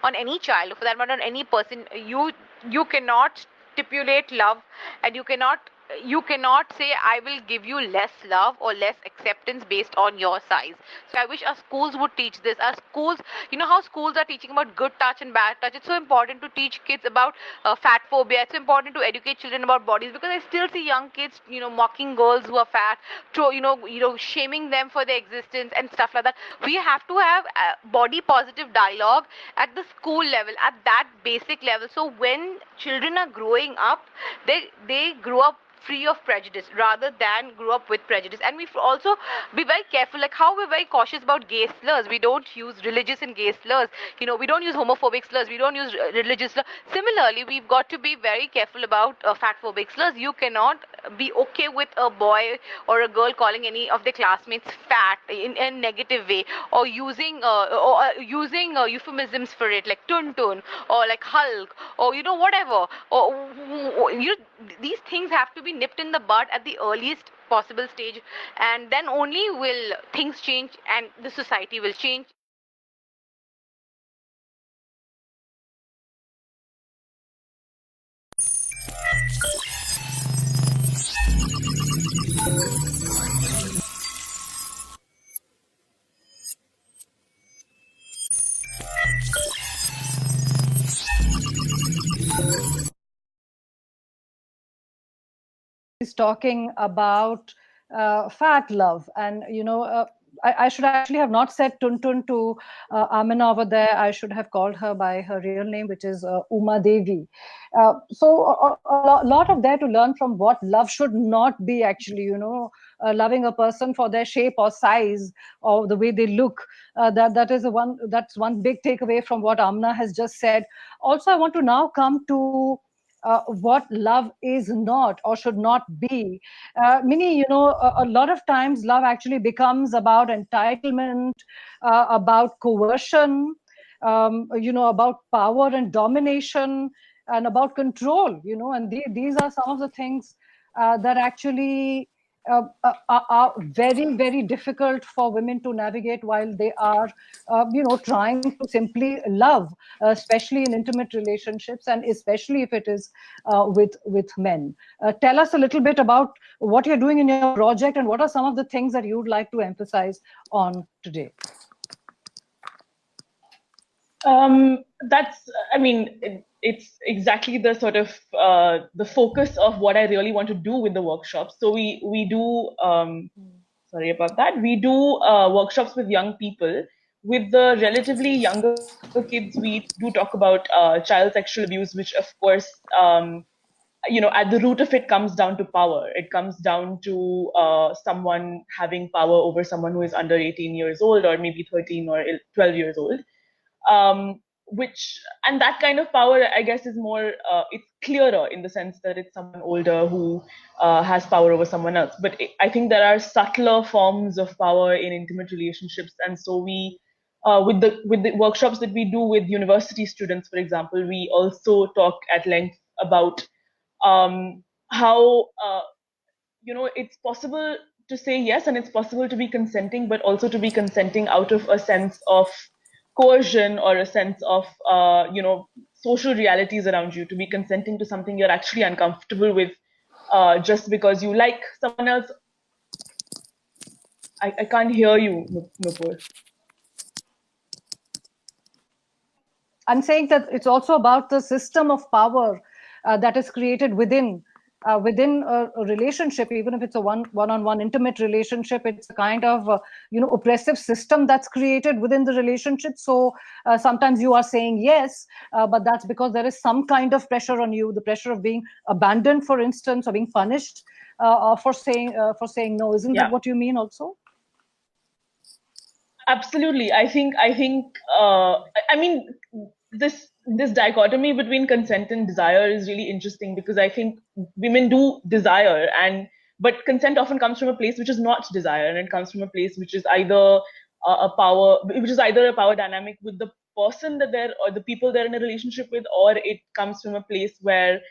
on any child, or for that matter on any person. You cannot stipulate love, and you cannot say I will give you less love or less acceptance based on your size. So I wish our schools would teach this. Our schools, how schools are teaching about good touch and bad touch. It's so important to teach kids about fat phobia. It's so important to educate children about bodies, because I still see young kids, mocking girls who are fat, shaming them for their existence and stuff like that. We have to have body positive dialogue at the school level, at that basic level. So when children are growing up, they grow up free of prejudice rather than grow up with prejudice. And we also be very careful, like how we're very cautious about gay slurs. We don't use religious and gay slurs. We don't use homophobic slurs. We don't use religious slurs. Similarly, we've got to be very careful about fat phobic slurs. You cannot be okay with a boy or a girl calling any of their classmates fat in a negative way, or using euphemisms for it, like tuntun or like Hulk, or whatever, or these things have to be nipped in the bud at the earliest possible stage, and then only will things change and the society will change. Is talking about fat love, and I should actually have not said tuntun to Amina over there. I should have called her by her real name, which is Uma Devi. So a lot of there to learn from what love should not be actually. Loving a person for their shape or size or the way they look. That's one big takeaway from what Amina has just said. Also, I want to now come to what love is not or should not be. Mini, a lot of times love actually becomes about entitlement, about coercion, about power and domination, and about control, and these are some of the things that actually are very, very difficult for women to navigate while they are, trying to simply love, especially in intimate relationships, and especially if it is with men. Tell us a little bit about what you're doing in your project, and what are some of the things that you'd like to emphasize on today? It's exactly the sort of the focus of what I really want to do with the workshops. So we do sorry about that. We do workshops with young people. With the relatively younger kids, we do talk about child sexual abuse, which of course, at the root of it comes down to power. It comes down to someone having power over someone who is under 18 years old, or maybe 13 or 12 years old. And that kind of power, I guess, is more, it's clearer in the sense that it's someone older who has power over someone else. But I think there are subtler forms of power in intimate relationships. And so we, with the workshops that we do with university students, for example, we also talk at length about how, it's possible to say yes, and it's possible to be consenting, but also to be consenting out of a sense of coercion or a sense of social realities around you, to be consenting to something you're actually uncomfortable with, just because you like someone else. I can't hear you, Nupur. I'm saying that it's also about the system of power that is created within a relationship, even if it's a one-on-one intimate relationship. It's a kind of oppressive system that's created within the relationship. So sometimes you are saying yes, but that's because there is some kind of pressure on you, the pressure of being abandoned, for instance, or being punished for saying no. Isn't that what you mean also? Absolutely. I think this dichotomy between consent and desire is really interesting, because I think women do desire, but consent often comes from a place which is not desire, and it comes from a place which is either a power dynamic with the person that or the people they're in a relationship with, or it comes from a place where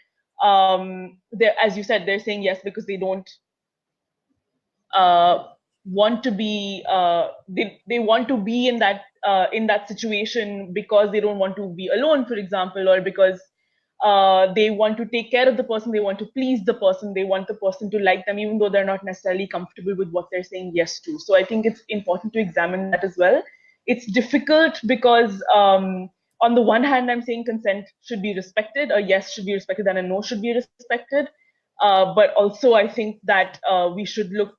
as you said, they're saying yes because they don't want to be they want to be in that situation because they don't want to be alone, for example, or because they want to take care of the person, they want to please the person, they want the person to like them, even though they're not necessarily comfortable with what they're saying yes to. So I think it's important to examine that as well. It's difficult because on the one hand, I'm saying consent should be respected, a yes should be respected and a no should be respected, but also I think that we should look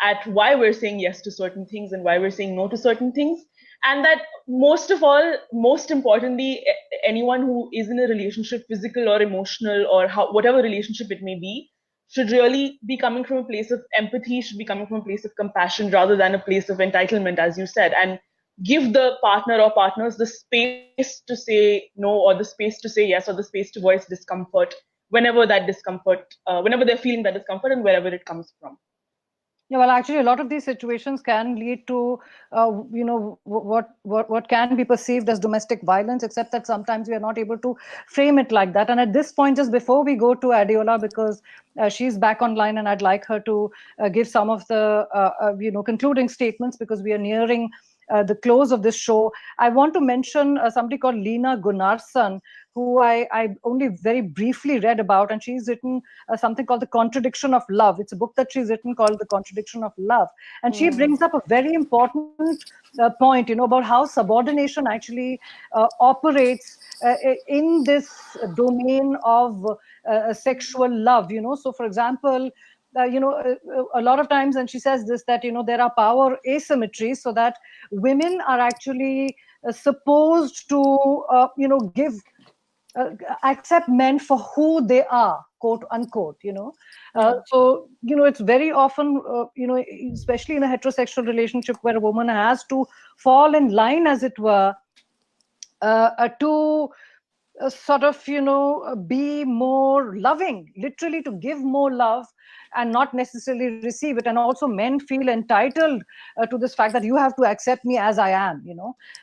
at why we're saying yes to certain things and why we're saying no to certain things. And that most importantly, anyone who is in a relationship, physical or emotional or whatever relationship it may be, should really be coming from a place of empathy, should be coming from a place of compassion rather than a place of entitlement, as you said, and give the partner or partners the space to say no, or the space to say yes, or the space to voice discomfort whenever they're feeling that discomfort and wherever it comes from. Yeah, well, actually, a lot of these situations can lead to, what can be perceived as domestic violence, except that sometimes we are not able to frame it like that. And at this point, just before we go to Adeola, because she's back online and I'd like her to give some of the, concluding statements, because we are nearing the close of this show. I want to mention somebody called Lena Gunnarsson, who I only very briefly read about, and she's written something called The Contradiction of Love. It's a book that she's written called The Contradiction of Love. And she brings up a very important point, about how subordination actually operates in this domain of sexual love, So for example, a lot of times, and she says this, that, there are power asymmetries, so that women are actually supposed to, accept men for who they are, quote unquote, So, it's very often, especially in a heterosexual relationship where a woman has to fall in line, as it were, to sort of, be more loving, literally to give more love and not necessarily receive it. And also men feel entitled to this fact that you have to accept me as I am,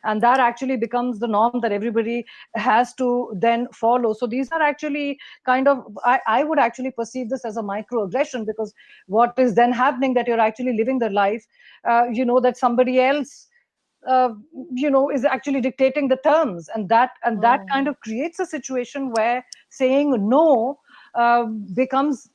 and that actually becomes the norm that everybody has to then follow. So these are actually kind of, I would actually perceive this as a microaggression, because what is then happening, that you're actually living the life, that somebody else is actually dictating the terms, and that kind of creates a situation where saying no becomes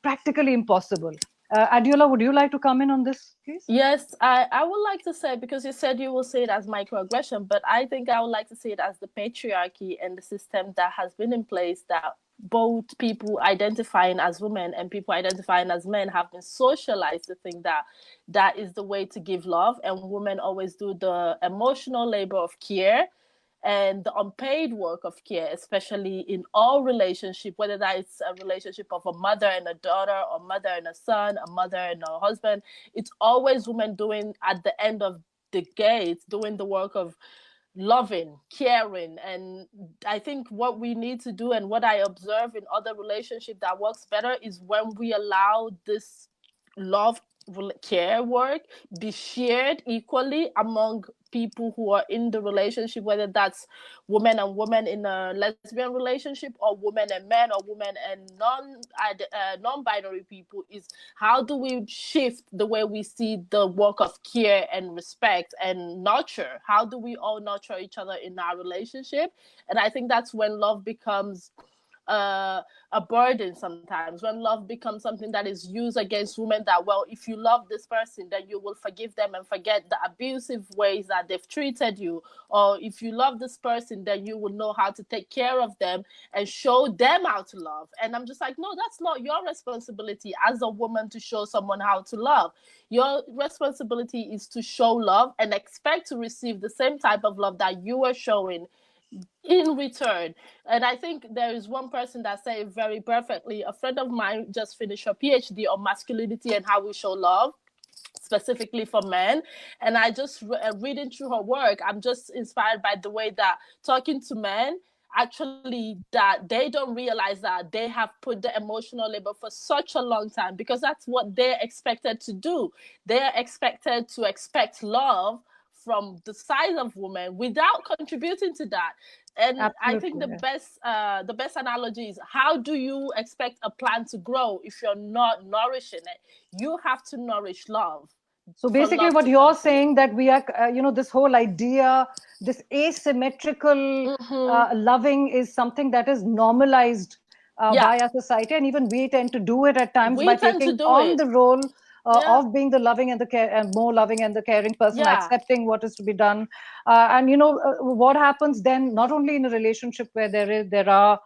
practically impossible. Adeola, would you like to come in on this, please? Yes, I would like to say, because you said you will say it as microaggression, but I think I would like to say it as the patriarchy and the system that has been in place, that both people identifying as women and people identifying as men have been socialized to think that that is the way to give love, and women always do the emotional labor of care and the unpaid work of care, especially in all relationship, whether that is a relationship of a mother and a daughter, or mother and a son, a mother and a husband. It's always women doing, at the end of the gate, doing the work of loving, caring. And I think what we need to do, and what I observe in other relationships that works better, is when we allow this love care work be shared equally among people who are in the relationship, whether that's women and women in a lesbian relationship, or women and men, or women and non-binary people, is how do we shift the way we see the work of care and respect and nurture? How do we all nurture each other in our relationship? And I think that's when love becomes a burden sometimes, when love becomes something that is used against women, that, well, if you love this person, then you will forgive them and forget the abusive ways that they've treated you. Or if you love this person, then you will know how to take care of them and show them how to love. And I'm just like, no, that's not your responsibility as a woman to show someone how to love. Your responsibility is to show love and expect to receive the same type of love that you are showing in return. And I think there is one person that said it very perfectly. A friend of mine just finished her PhD on masculinity and how we show love, specifically for men. And I just reading through her work, I'm just inspired by the way that talking to men, actually, that they don't realize that they have put the emotional labor for such a long time, because that's what they're expected to do. They're expected to expect love from the side of women without contributing to that. And Absolutely, I think the best analogy is, how do you expect a plant to grow if you're not nourishing it? You have to nourish love. So basically what you're saying, that we are, this whole idea, this asymmetrical loving is something that is normalized by our society, and even we tend to do it at times by taking on the role of being the loving and the care, and more loving and the caring person, accepting what is to be done. And what happens then, not only in a relationship where there are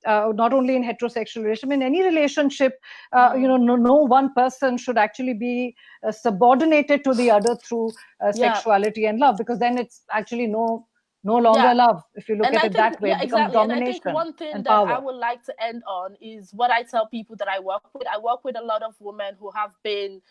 not only in heterosexual relationship, in any relationship, no one person should actually be subordinated to the other through sexuality and love, because then it's actually no longer love, if you look at it that way. It becomes domination. And I think one thing that power. I would like to end on is what I tell people that I work with. I work with a lot of women who have been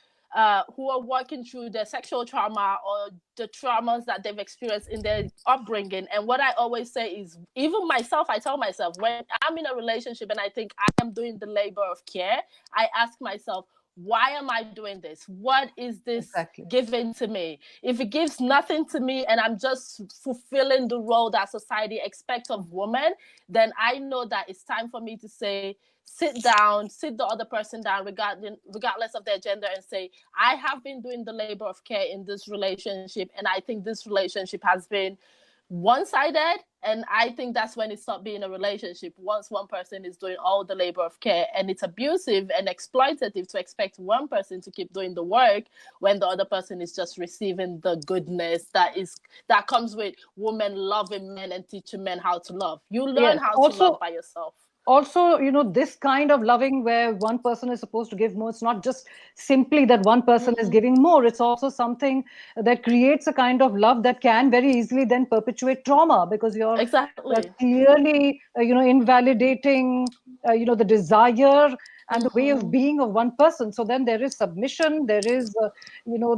who are working through their sexual trauma or the traumas that they've experienced in their upbringing. And what I always say is, even myself, I tell myself, when I'm in a relationship and I think I am doing the labor of care, I ask myself, why am I doing this? What is this giving to me? If it gives nothing to me and I'm just fulfilling the role that society expects of women, then I know that it's time for me to say, sit the other person down, regardless of their gender, and say, I have been doing the labor of care in this relationship, and I think this relationship has been one-sided, and I think that's when it stopped being a relationship, once one person is doing all the labor of care. And it's abusive and exploitative to expect one person to keep doing the work when the other person is just receiving the goodness that comes with women loving men and teaching men how to love. You learn how to love by yourself. Also, this kind of loving where one person is supposed to give more, it's not just simply that one person is giving more. It's also something that creates a kind of love that can very easily then perpetuate trauma, because you're clearly, invalidating, the desire and the way of being of one person. So then there is submission, there is, the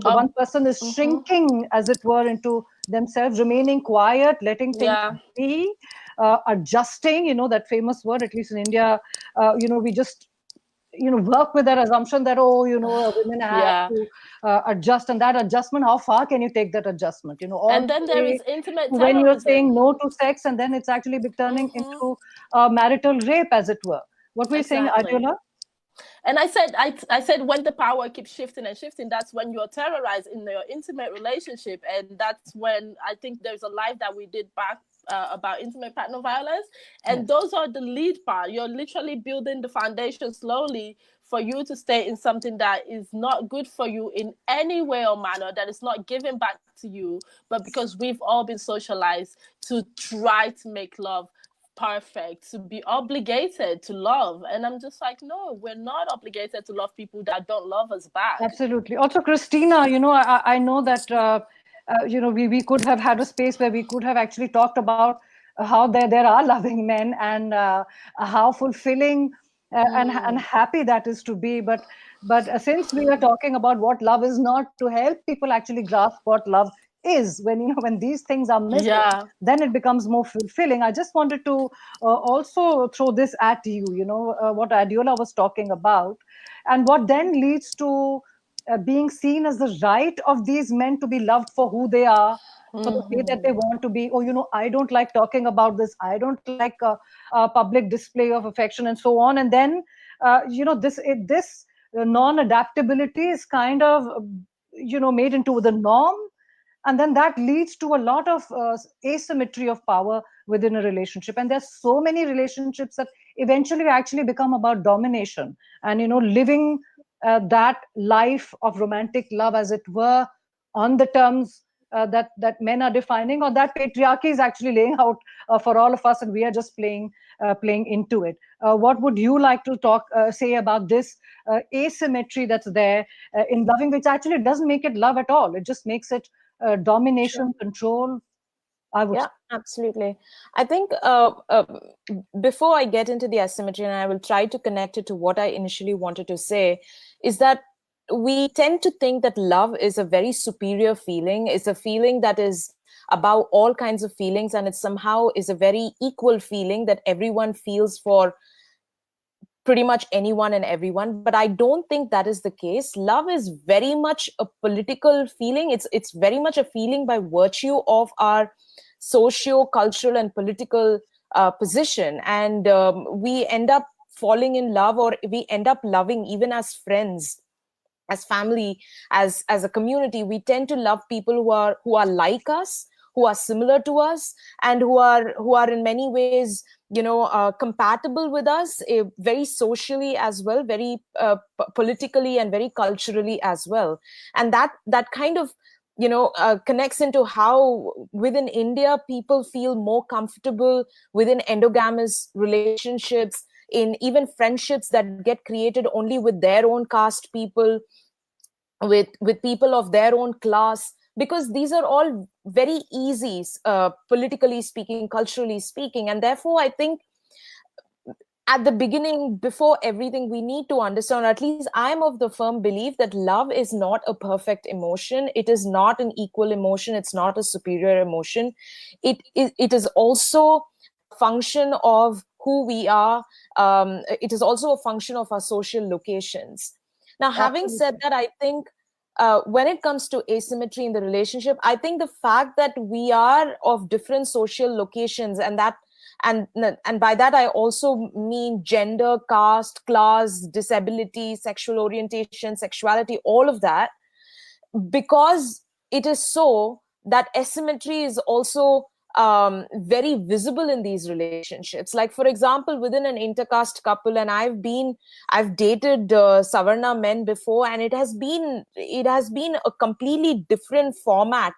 one person is shrinking, as it were, into themselves, remaining quiet, letting things be. Adjusting, that famous word, at least in India, we just, work with that assumption that, women have to adjust, and that adjustment, how far can you take that adjustment? And then there is intimate terrorism. When you're saying no to sex, and then it's actually turning into marital rape, as it were. What were you saying, Adiola? And I said, when the power keeps shifting and shifting, that's when you're terrorized in your intimate relationship. And that's when I think there's a live that we did back about intimate partner violence. And those are the lead part. You're literally building the foundation slowly for you to stay in something that is not good for you in any way or manner, that is not giving back to you, but because we've all been socialized to try to make love perfect, to be obligated to love. And I'm just like, no, we're not obligated to love people that don't love us back. Absolutely. Also, Christina, I know that we could have had a space where we could have actually talked about how there are loving men, and how fulfilling and happy that is to be. But since we are talking about what love is not, to help people actually grasp what love is, when these things are missing, then it becomes more fulfilling. I just wanted to also throw this at you, what Adiola was talking about, and what then leads to being seen as the right of these men to be loved for who they are, for the way that they want to be. Oh, I don't like talking about this. I don't like a public display of affection and so on. And then, this non-adaptability is kind of, made into the norm. And then that leads to a lot of asymmetry of power within a relationship. And there's so many relationships that eventually actually become about domination and, living that life of romantic love, as it were, on the terms that men are defining, or that patriarchy is actually laying out for all of us, and we are just playing into it. What would you like to say about this asymmetry that's there in loving, which actually doesn't make it love at all? It just makes it domination, control, I would say. Absolutely. I think before I get into the asymmetry, and I will try to connect it to what I initially wanted to say, is that we tend to think that love is a very superior feeling. It's a feeling that is above all kinds of feelings, and it somehow is a very equal feeling that everyone feels for pretty much anyone and everyone. But I don't think that is the case. Love is very much a political feeling. It's very much a feeling by virtue of our socio-cultural and political position. And we end up falling in love, or we end up loving even as friends, as family, as a community. We tend to love people who are like us, who are similar to us, and who are in many ways compatible with us, very socially as well, very politically and very culturally as well. And that kind of connects into how within India people feel more comfortable within endogamous relationships, in even friendships that get created only with their own caste people, with people of their own class, because these are all very easy, politically speaking, culturally speaking. And therefore, I think at the beginning, before everything, we need to understand, or at least I'm of the firm belief, that love is not a perfect emotion. It is not an equal emotion. It's not a superior emotion. It is also a function of who we are. It is also a function of our social locations. Now, having said that, I think when it comes to asymmetry in the relationship, I think the fact that we are of different social locations, and by that I also mean gender, caste, class, disability, sexual orientation, sexuality, all of that, because it is so that asymmetry is also very visible in these relationships. Like, for example, within an intercaste couple, and I've dated Savarna men before, and it has been a completely different format,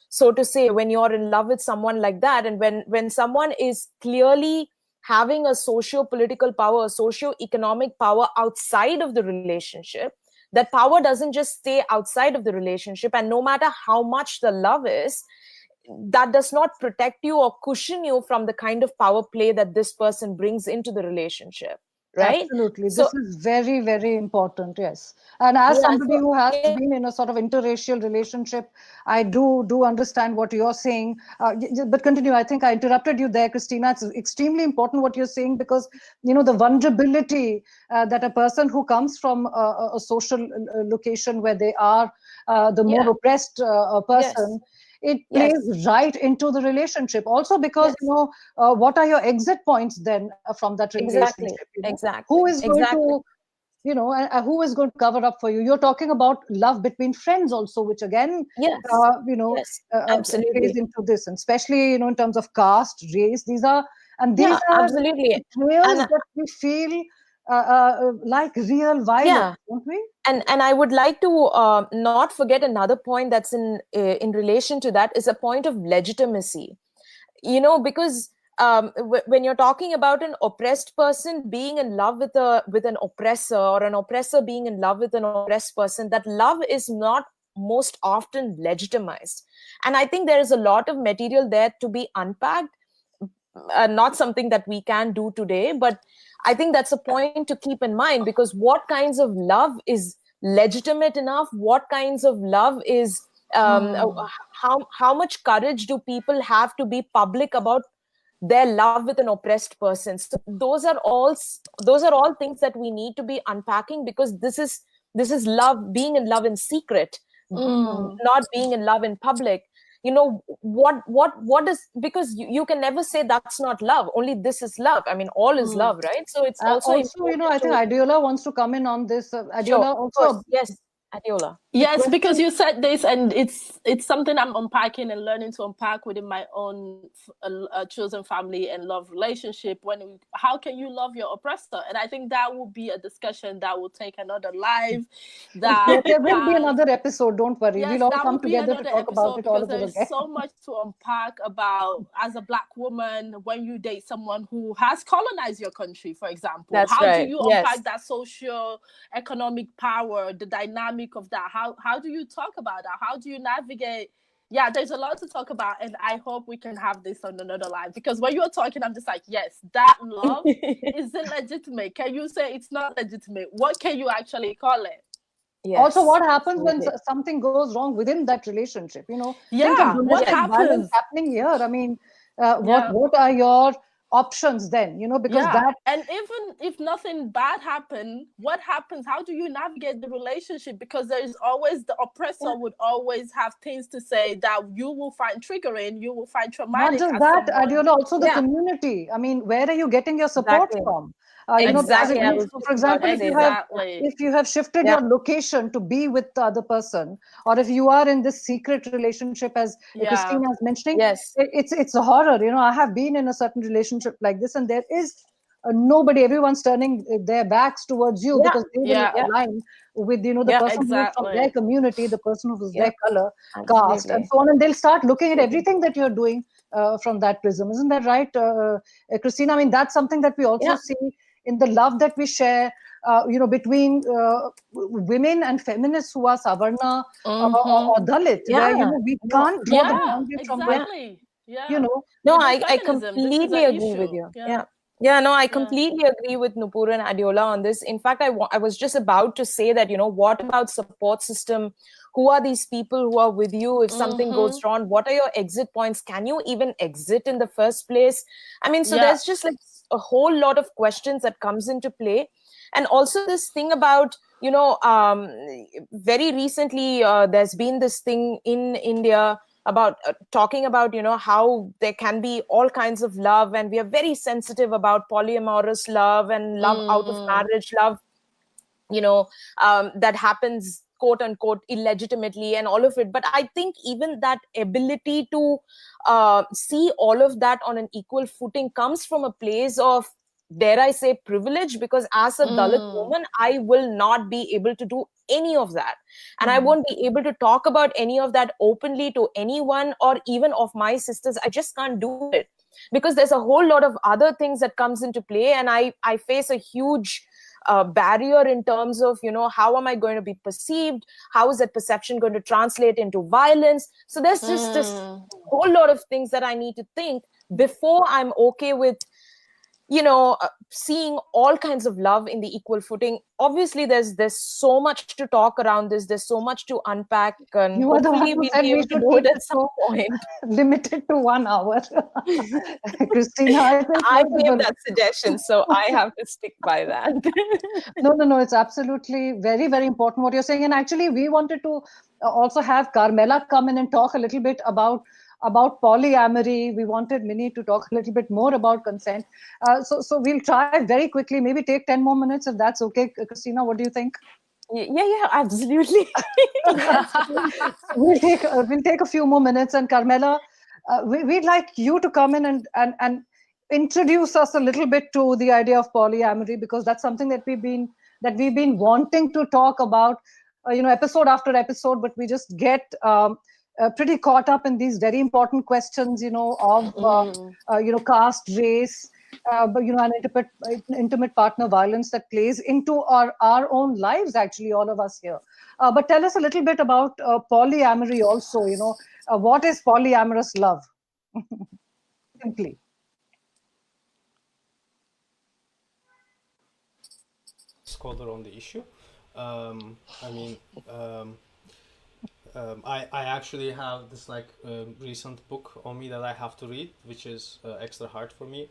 so to say, when you're in love with someone like that. And when someone is clearly having a socio-political power, a socio-economic power outside of the relationship, that power doesn't just stay outside of the relationship, and no matter how much the love is, that does not protect you or cushion you from the kind of power play that this person brings into the relationship, right? Absolutely. This is very, very important. Yes. And as somebody who has been in a sort of interracial relationship, I do understand what you're saying. But continue. I think I interrupted you there, Christina. It's extremely important what you're saying, because, the vulnerability that a person who comes from a social location where they are the more oppressed person, it plays right into the relationship also, because what are your exit points then from that relationship? Exactly. Who is going to who is going to cover up for you? You're talking about love between friends also, which again absolutely plays into this, and especially in terms of caste, race. These are absolutely trails that we feel like real violence, don't we? And I would like to not forget another point that's in relation to that, is a point of legitimacy. Because when you're talking about an oppressed person being in love with an oppressor, or an oppressor being in love with an oppressed person, that love is not most often legitimized. And I think there is a lot of material there to be unpacked. Not something that we can do today, but I think that's a point to keep in mind, because what kinds of love is legitimate enough? What kinds of love is how much courage do people have to be public about their love with an oppressed person? So those are all things that we need to be unpacking, because this is This is love, being in love in secret, not being in love in public. You know, what is, because you can never say that's not love, only this is love. I mean, all is love, right? So it's also Also, you know, I think Adiola wants to come in on this. Adiola, sure, of also, course. Yes, Adiola. Yes, because you said this, and it's something I'm unpacking and learning to unpack within my own chosen family and love relationship. How can you love your oppressor? And I think that will be a discussion that will take another live. That there will be another episode. Don't worry, yes, we'll all that come will be together to another talk about episode, it all because over there's again. so much to unpack about as a Black woman when you date someone who has colonized your country, for example. That's how right. do you unpack that socio-economic power, the dynamic of that? How do you talk about that? How do you navigate? Yeah, there's a lot to talk about, and I hope we can have this on another live, because when you're talking, I'm just like, yes, that love isn't legitimate. Can you say it's not legitimate? What can you actually call it? Yes. Also, what happens when something goes wrong within that relationship? You know, think of what domestic happens violence happening here. I mean, what are your options then? You know, because that, and even if nothing bad happened, what happens? How do you navigate the relationship? Because there is always, the oppressor would always have things to say that you will find triggering, you will find traumatic. not just that, Adiola, also the community. I mean, where are you getting your support from? You know, for example, if you have shifted your location to be with the other person, or if you are in this secret relationship, as Christina is mentioning, it's a horror. You know, I have been in a certain relationship like this, and there is nobody. Everyone's turning their backs towards you because they will align with, you know, the person who's from their community, the person who's their color, caste, and so on, and they'll start looking at everything that you're doing from that prism. Isn't that right, Christina? I mean, that's something that we also see in the love that we share, you know, between women and feminists who are Savarna or Dalit, where, you know, we can't draw the boundary from, like, you know. No, I completely agree with you. No, I completely agree with Nupur and Adiola on this. In fact, I was just about to say that, you know, what about support system? Who are these people who are with you if something goes wrong? What are your exit points? Can you even exit in the first place? I mean, so there's just like a whole lot of questions that comes into play. And also this thing about, you know, very recently, there's been this thing in India about talking about, you know, how there can be all kinds of love, and we are very sensitive about polyamorous love and love out of marriage, love, you know, that happens quote unquote illegitimately and all of it. But I think even that ability to see all of that on an equal footing comes from a place of, dare I say, privilege, because as a Dalit woman, I will not be able to do any of that. And I won't be able to talk about any of that openly to anyone, or even of my sisters. I just can't do it because there's a whole lot of other things that comes into play. And I face a huge barrier in terms of, you know, how am I going to be perceived? How is that perception going to translate into violence? So there's just this whole lot of things that I need to think before I'm okay with, you know, seeing all kinds of love in the equal footing. Obviously, there's so much to talk around this. There's so much to unpack, and hopefully we'll be able to do it at some point. Limited to 1 hour. Christina, I gave that suggestion, so I have to stick by that. No, it's absolutely very, very important what you're saying. And actually, we wanted to also have Carmela come in and talk a little bit about polyamory. We wanted Minnie to talk a little bit more about consent. So we'll try very quickly, maybe take 10 more minutes if that's okay. Christina, what do you think? Yeah, absolutely. We'll take a few more minutes, and Carmela, we'd like you to come in and introduce us a little bit to the idea of polyamory, because that's something that we've been wanting to talk about, you know, episode after episode, but we just get pretty caught up in these very important questions, you know, of you know, caste, race, but, you know, an intimate partner violence that plays into our own lives, actually, all of us here. But tell us a little bit about polyamory also, you know, what is polyamorous love? Simply. Scholar on the issue. I mean, I actually have this like recent book on me that I have to read, which is extra hard for me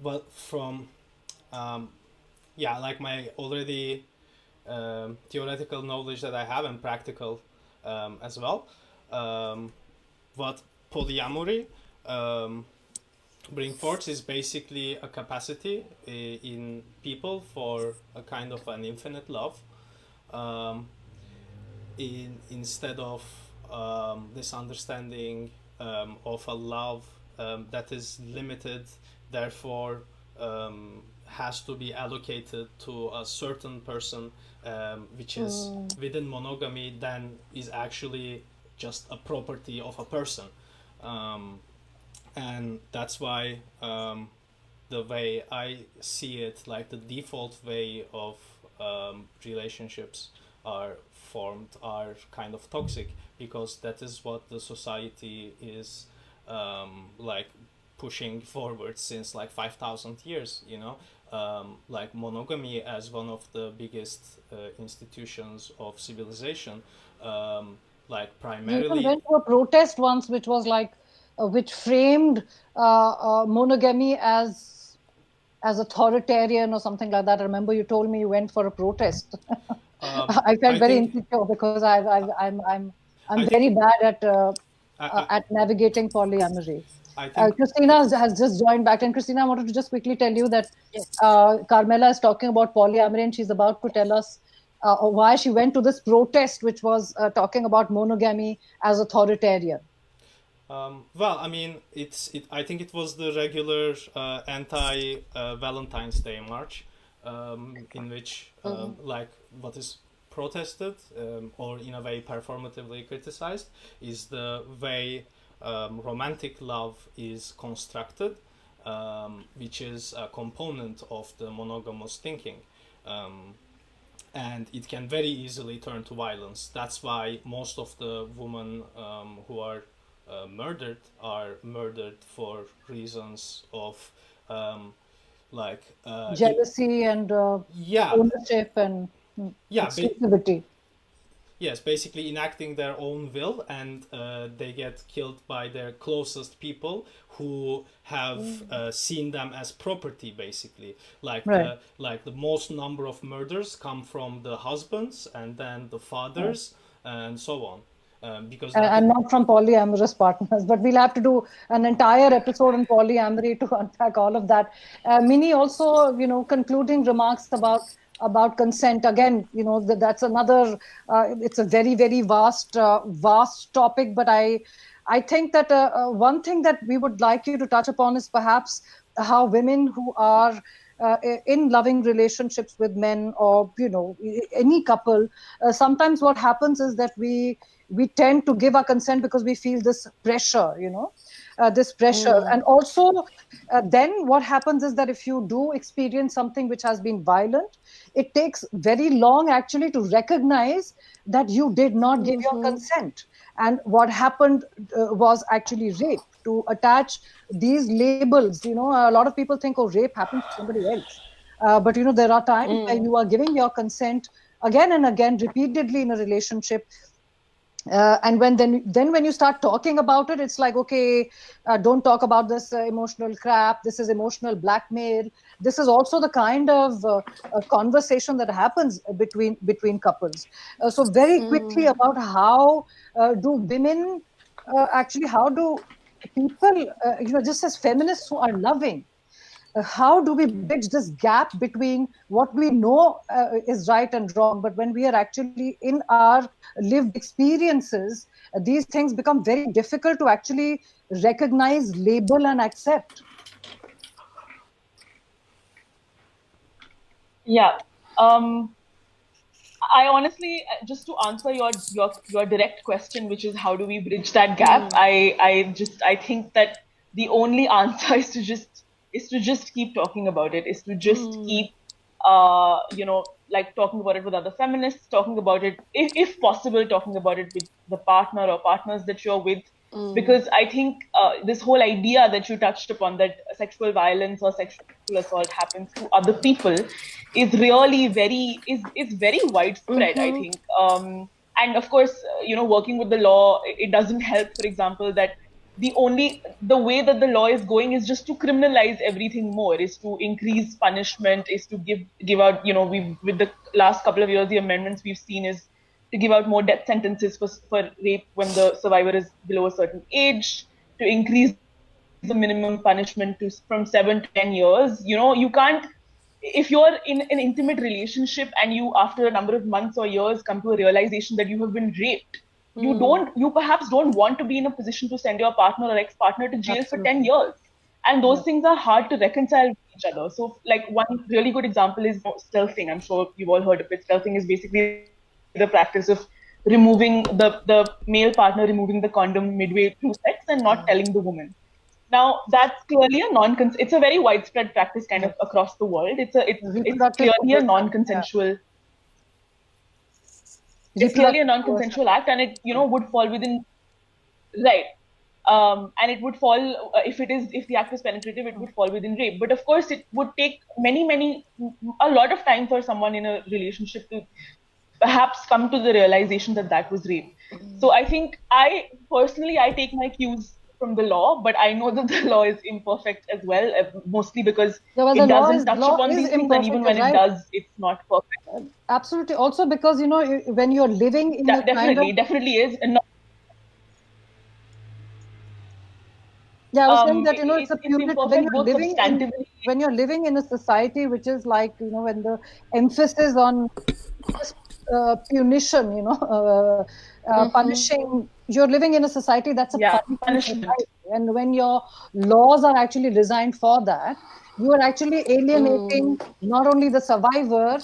but from yeah, like my already theoretical knowledge that I have and practical as well, what polyamory bring forth is basically a capacity in people for a kind of an infinite love, instead of this understanding of a love that is limited, therefore has to be allocated to a certain person, which is within monogamy, then is actually just a property of a person. And that's why the way I see it, like the default way of relationships are formed, are kind of toxic, because that is what the society is like pushing forward since like 5,000 years, you know, like monogamy as one of the biggest institutions of civilization, like primarily. You even went to a protest once, which was like, which framed monogamy as authoritarian or something like that. I remember you told me you went for a protest. I felt very insecure because I'm very bad at navigating polyamory. Christina has just joined back, and Christina, I wanted to just quickly tell you that Carmela is talking about polyamory, and she's about to tell us why she went to this protest, which was talking about monogamy as authoritarian. Well, I mean, I think it was the regular anti-Valentine's Day march, in which like what is protested or in a way performatively criticized is the way romantic love is constructed, which is a component of the monogamous thinking. And it can very easily turn to violence. That's why most of the women who are murdered are murdered for reasons of like jealousy and ownership and exclusivity. Yes, basically enacting their own will, and they get killed by their closest people who have seen them as property, basically. Like the most number of murders come from the husbands and then the fathers and so on. Because and not from polyamorous partners, but we'll have to do an entire episode on polyamory to unpack all of that. Minnie, also, you know, concluding remarks about consent. Again, you know, that's another. It's a very, very vast topic. But I think that one thing that we would like you to touch upon is perhaps how women who are in loving relationships with men, or you know, any couple, sometimes what happens is that we tend to give our consent because we feel this pressure, you know, this pressure. And also then what happens is that if you do experience something which has been violent, it takes very long actually to recognize that you did not give your consent. And what happened was actually rape. To attach these labels, you know, a lot of people think, oh, rape happened to somebody else. But, you know, there are times when you are giving your consent again and again, repeatedly in a relationship. And when you start talking about it, it's like, okay, don't talk about this emotional crap. This is emotional blackmail. This is also the kind of conversation that happens between couples. So very quickly about how do women actually, how do people, you know, just as feminists who are loving, how do we bridge this gap between what we know is right and wrong, but when we are actually in our lived experiences, these things become very difficult to actually recognize, label, and accept? Yeah. I honestly, just to answer your direct question, which is how do we bridge that gap, I think that the only answer is to just keep talking about it, is to just keep you know, like talking about it with other feminists, talking about it, if possible, talking about it with the partner or partners that you're with. Because I think this whole idea that you touched upon, that sexual violence or sexual assault happens to other people, is really very widespread, I think. And of course, you know, working with the law, it doesn't help, for example, that the way that the law is going is just to criminalize everything more, is to increase punishment, is to give out, with the last couple of years, the amendments we've seen is to give out more death sentences for rape when the survivor is below a certain age, to increase the minimum punishment from 7 to 10 years. You can't, if you're in an intimate relationship and you, after a number of months or years, come to a realization that you have been raped, you perhaps don't want to be in a position to send your partner or ex-partner to jail for 10 years. And those things are hard to reconcile with each other. So like one really good example is stealthing. I'm sure you've all heard of it. Stealthing is basically the practice of removing the male partner, removing the condom midway through sex and not telling the woman. Now that's clearly it's a very widespread practice kind of across the world. It's clearly a non-consensual. It's clearly a non-consensual act, and it would fall within and it would fall if the act is penetrative, it would fall within rape. But of course, it would take a lot of time for someone in a relationship to perhaps come to the realization that was rape. So I think I take my cues from the law, but I know that the law is imperfect as well, mostly because it doesn't touch upon these things, and even when it does, it's not perfect. Absolutely. Also because, when you're living in definitely is. And I was saying that, it's a punitive, when you're living in a society which is like, when the emphasis on punition, punishing, you're living in a society that's a punishment. And when your laws are actually designed for that, you are actually alienating not only the survivor,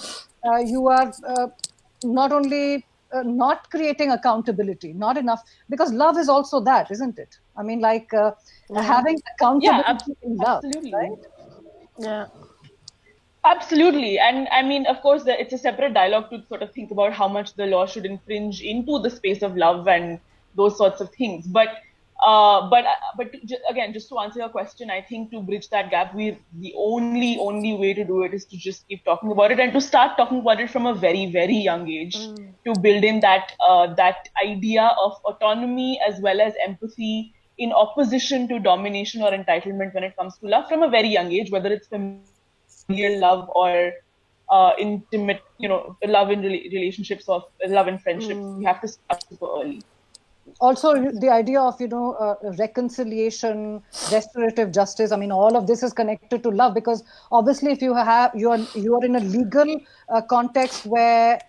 you are not only not creating accountability, not enough, because love is also that, isn't it? I mean, like having accountability in love, right? Yeah. Absolutely. And I mean, of course, it's a separate dialogue to sort of think about how much the law should infringe into the space of love and those sorts of things. But again, just to answer your question, I think to bridge that gap, the only way to do it is to just keep talking about it and to start talking about it from a very, very young age, to build in that idea of autonomy as well as empathy in opposition to domination or entitlement when it comes to love from a very young age, whether it's familial love or intimate, love in relationships or love in friendships. You have to start super early. Also, the idea of, reconciliation, restorative justice. I mean, all of this is connected to love, because obviously if you are in a legal context where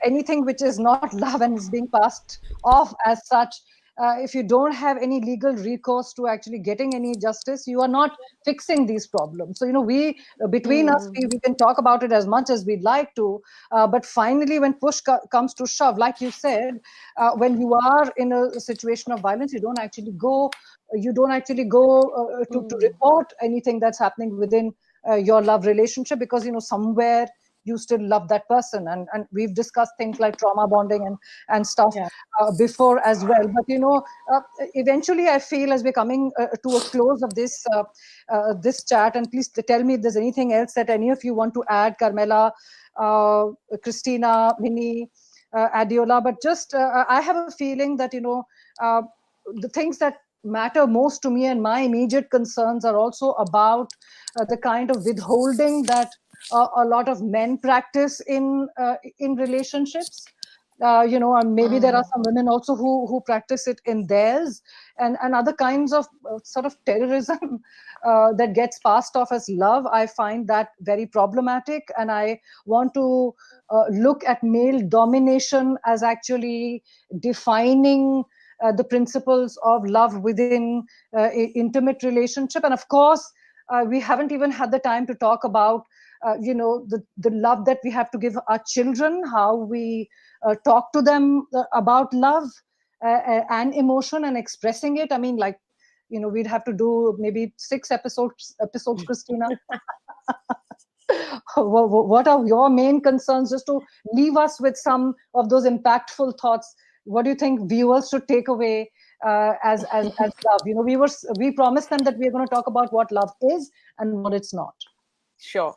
anything which is not love and is being passed off as such, if you don't have any legal recourse to actually getting any justice, you are not fixing these problems. So, we between us, we can talk about it as much as we'd like to, but finally, when push comes to shove, like you said, when you are in a situation of violence, you don't actually go to report anything that's happening within your love relationship, because somewhere you still love that person, and we've discussed things like trauma bonding and stuff before as well. But eventually I feel, as we're coming to a close of this this chat, and please tell me if there's anything else that any of you want to add, Carmela, Christina, Minnie, Adiola, but just I have a feeling that the things that matter most to me and my immediate concerns are also about the kind of withholding that a lot of men practice in relationships, and maybe there are some women also who practice it in theirs, and other kinds of sort of terrorism that gets passed off as love. I find that very problematic, and I want to look at male domination as actually defining the principles of love within intimate relationship. And of course, we haven't even had the time to talk about the love that we have to give our children, how we talk to them about love and emotion and expressing it. I mean, like, we'd have to do maybe 6 episodes, Christina. What are your main concerns, just to leave us with some of those impactful thoughts? What do you think viewers should take away as love? We promised them that we're going to talk about what love is and what it's not. Sure.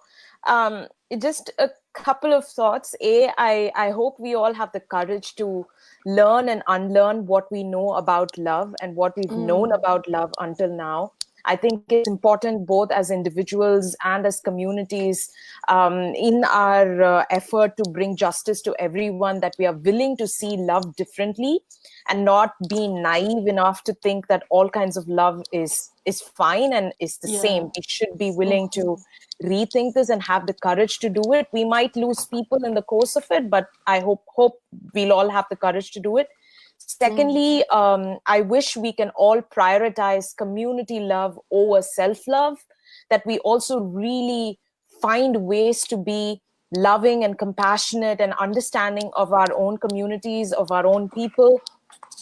Just a couple of thoughts. I hope we all have the courage to learn and unlearn what we know about love and what we've known about love until now. I think it's important both as individuals and as communities in our effort to bring justice to everyone, that we are willing to see love differently and not be naive enough to think that all kinds of love is fine and is the same. We should be willing to rethink this and have the courage to do it. We might lose people in the course of it, but I hope we'll all have the courage to do it. Secondly, I wish we can all prioritize community love over self-love, that we also really find ways to be loving and compassionate and understanding of our own communities, of our own people.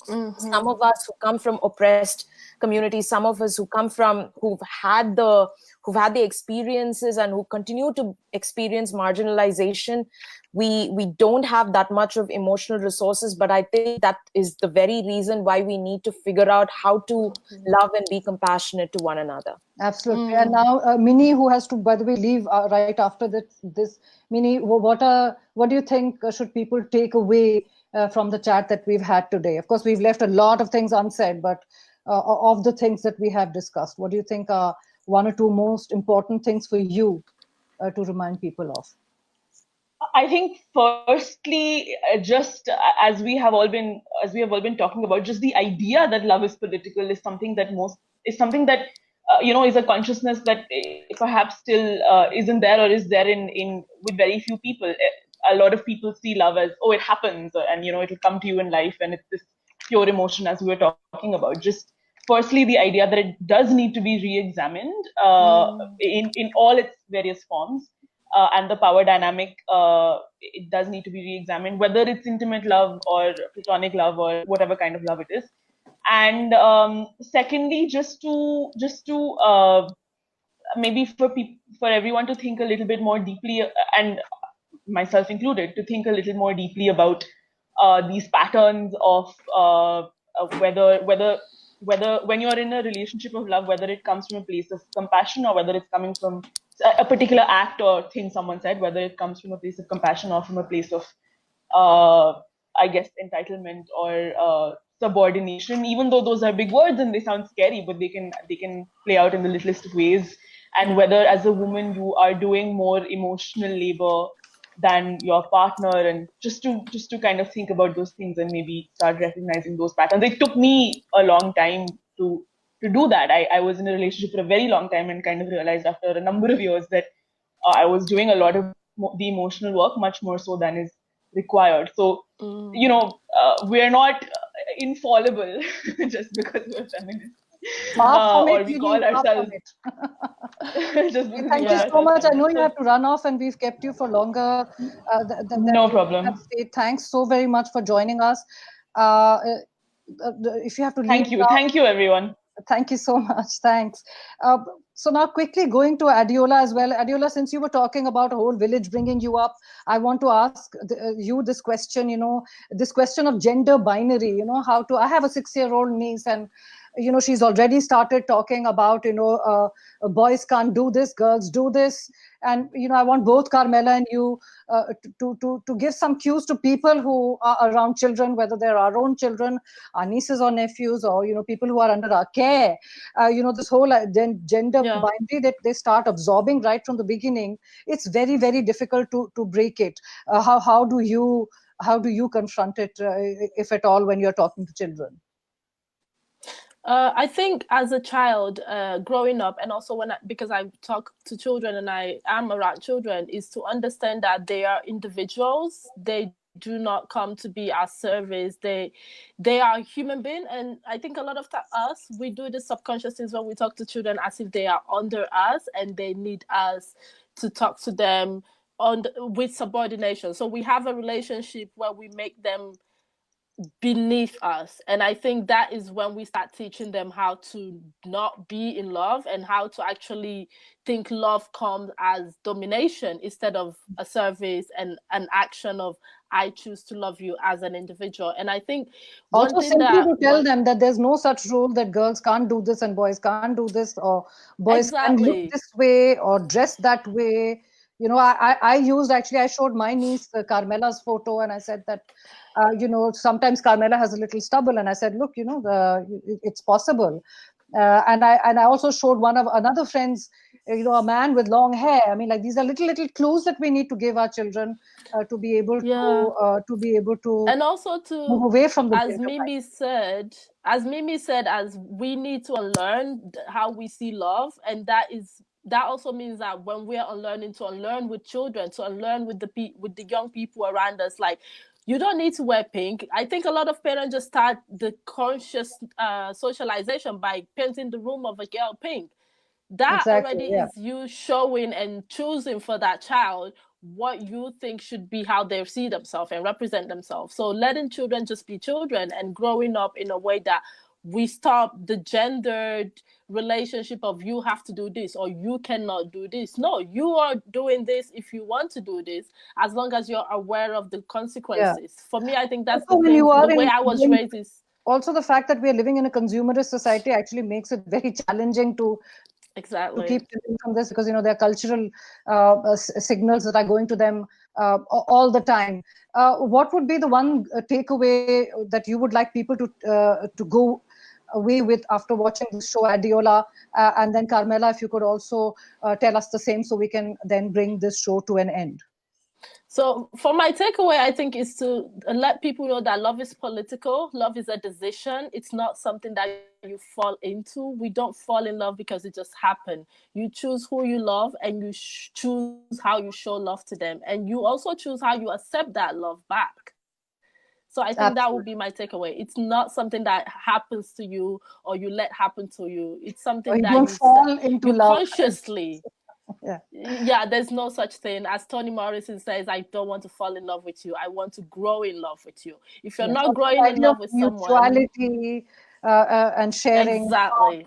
Some of us who come from oppressed communities, some of us who've had the experiences and who continue to experience marginalization, we don't have that much of emotional resources, but I think that is the very reason why we need to figure out how to love and be compassionate to one another. Absolutely. And now Minnie, who has to, by the way, leave right after this. Minnie, what do you think should people take away from the chat that we've had today? Of course, we've left a lot of things unsaid, but of the things that we have discussed, what do you think are one or two most important things for you to remind people of? I think firstly, just as we have all been talking about, just the idea that love is political is something that is a consciousness that perhaps still isn't there, or is there in with very few people. A lot of people see love as, oh, it happens, and it'll come to you in life, and it's this pure emotion, as we were talking about. Just firstly, the idea that it does need to be re-examined in all its various forms. And the power dynamic, it does need to be re-examined, whether it's intimate love or platonic love or whatever kind of love it is. And secondly, just to maybe for everyone to think a little bit more deeply, and myself included, to think a little more deeply about these patterns of whether when you're in a relationship of love, whether it comes from a place of compassion or whether it's coming from a particular act or thing someone said, whether it comes from a place of compassion or from a place of, I guess, entitlement or subordination. Even though those are big words and they sound scary, but they can play out in the littlest of ways. And whether, as a woman, you are doing more emotional labor than your partner, and just to kind of think about those things and maybe start recognizing those patterns. It took me a long time to do that. I was in a relationship for a very long time and kind of realized after a number of years that I was doing a lot of the emotional work, much more so than is required. So, we're not infallible just because we're feminists. Or we call ourselves. Thank you so much. I know you have to run off, and we've kept you for longer than no problem. Thanks so very much for joining us. If you have to leave, thank you, everyone. Thank you so much. Thanks. So now quickly going to Adiola as well. Adiola, since you were talking about a whole village bringing you up, I want to ask you this question, this question of gender binary, I have a 6-year-old niece, and she's already started talking about, boys can't do this, girls do this. And, I want both Carmela and you to give some cues to people who are around children, whether they're our own children, our nieces or nephews, or, people who are under our care. This whole gender binary that they start absorbing right from the beginning, it's very, very difficult to break it. How do you confront it, if at all, when you're talking to children? I think as a child, growing up, and also because I talk to children and I am around children, is to understand that they are individuals. They do not come to be our service. They are human beings. And I think a lot of us, we do the subconscious things when we talk to children as if they are under us and they need us to talk to them with subordination. So we have a relationship where we make them beneath us. And I think that is when we start teaching them how to not be in love and how to actually think love comes as domination instead of a service and an action of I choose to love you as an individual. And I think one Also, thing simply that to tell them that there's no such rule that girls can't do this and boys can't do this, or boys can look exactly this way or dress that way. You know, I used, actually, I showed my niece Carmela's photo, and I said that, you know, sometimes Carmela has a little stubble, and I said, look, you know, it's possible. And I also showed one of another friend's, you know, a man with long hair. I mean, like, these are little clues that we need to give our children to be able yeah to be able to and also move to away from the as stereotype. Mimi said, as we need to unlearn how we see love, and that also means that when we're unlearning, to unlearn with children, to unlearn with with the young people around us, like, you don't need to wear pink. I think a lot of parents just start the conscious socialization by painting the room of a girl pink. That Exactly. already Yeah. is you showing and choosing for that child what you think should be how they see themselves and represent themselves. So letting children just be children and growing up in a way that we stop the gendered relationship of you have to do this or you cannot do this. No, you are doing this if you want to do this, as long as you're aware of the Yeah. consequences. For me, I think that's Also, the when you thing. are The way I was raised is also the fact that we are living in a consumerist society actually makes it very challenging to exactly. keep children from this, because, you know, there are cultural signals that are going to them all the time. What would be the one takeaway that you would like people to go away with after watching this show, Adiola? And then Carmela, if you could also tell us the same, so we can then bring this show to an end. So for my takeaway, I think is to let people know that love is political. Love is a decision. It's not something that you fall into. We don't fall in love because it just happened. You choose who you love, and you choose how you show love to them. And you also choose how you accept that love back. So I think that would Absolutely. be my takeaway. It's not something that happens to you or you let happen to you. It's Or something you that don't fall into you love. consciously, Yeah. yeah, there's no such thing. As Toni Morrison says, I don't want to fall in love with you. I want to grow in love with you. If you're Yes. not Also, growing the in idea of love with someone, mutuality and sharing exactly,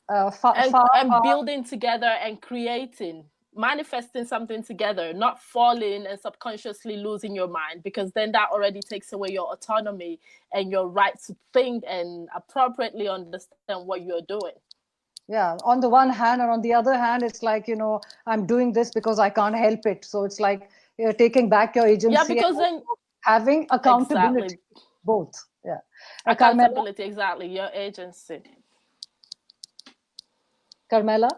far, and far. building together and creating, manifesting something together, not falling and subconsciously losing your mind, because then that already takes away your autonomy and your right to think and appropriately understand what you're doing. Yeah, on the one hand, and on the other hand, it's like, you know, I'm doing this because I can't help it. So it's like you're taking back your Yeah, agency and because then also having accountability, exactly, both. Yeah. Carmela, accountability, exactly, your agency. Carmela,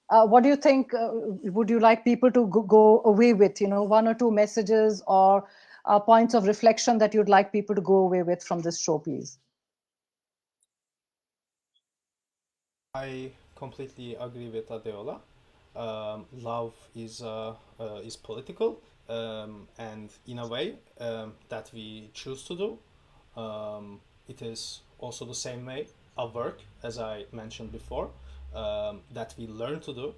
what do you think? Would you like people to go away with, you know, one or two messages or points of reflection that you'd like people to go away with from this show, please? I completely agree with Adeola. Love is political, and in a way that we choose to do. It is also the same way a work, as I mentioned before, that we learn to do,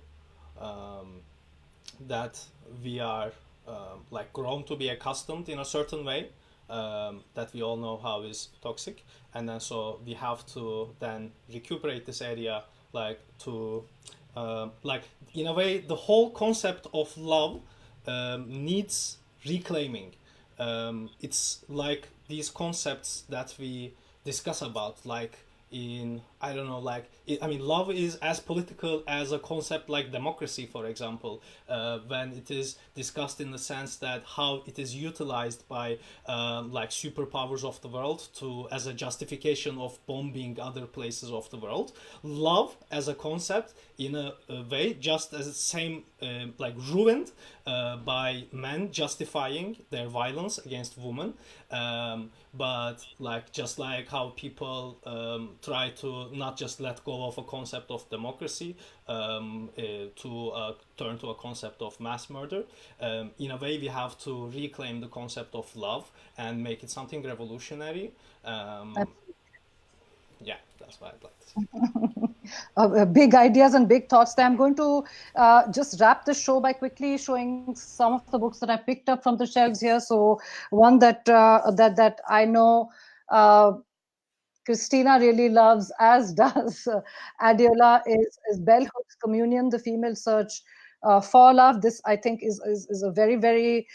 that we are like grown to be accustomed in a certain way, that we all know how is toxic, and then so we have to then recuperate this area, like to like in a way the whole concept of love needs reclaiming. It's like these concepts that we discuss about, like in, I don't know, like I mean, love is as political as a concept like democracy, for example, when it is discussed in the sense that how it is utilized by like superpowers of the world to as a justification of bombing other places of the world. Love as a concept, in a way, just as the same like ruined by men justifying their violence against women, but like just like how people try to not just let go of a concept of democracy to turn to a concept of mass murder. In a way, we have to reclaim the concept of love and make it something revolutionary. Yeah, that's what I'd like to say. big ideas and big thoughts there. I'm going to just wrap the show by quickly showing some of the books that I picked up from the shelves here. So one that that I know Christina really loves, as does Adiola, is Bell Hooks' Communion, the Female Search for Love. This, I think, is a very, very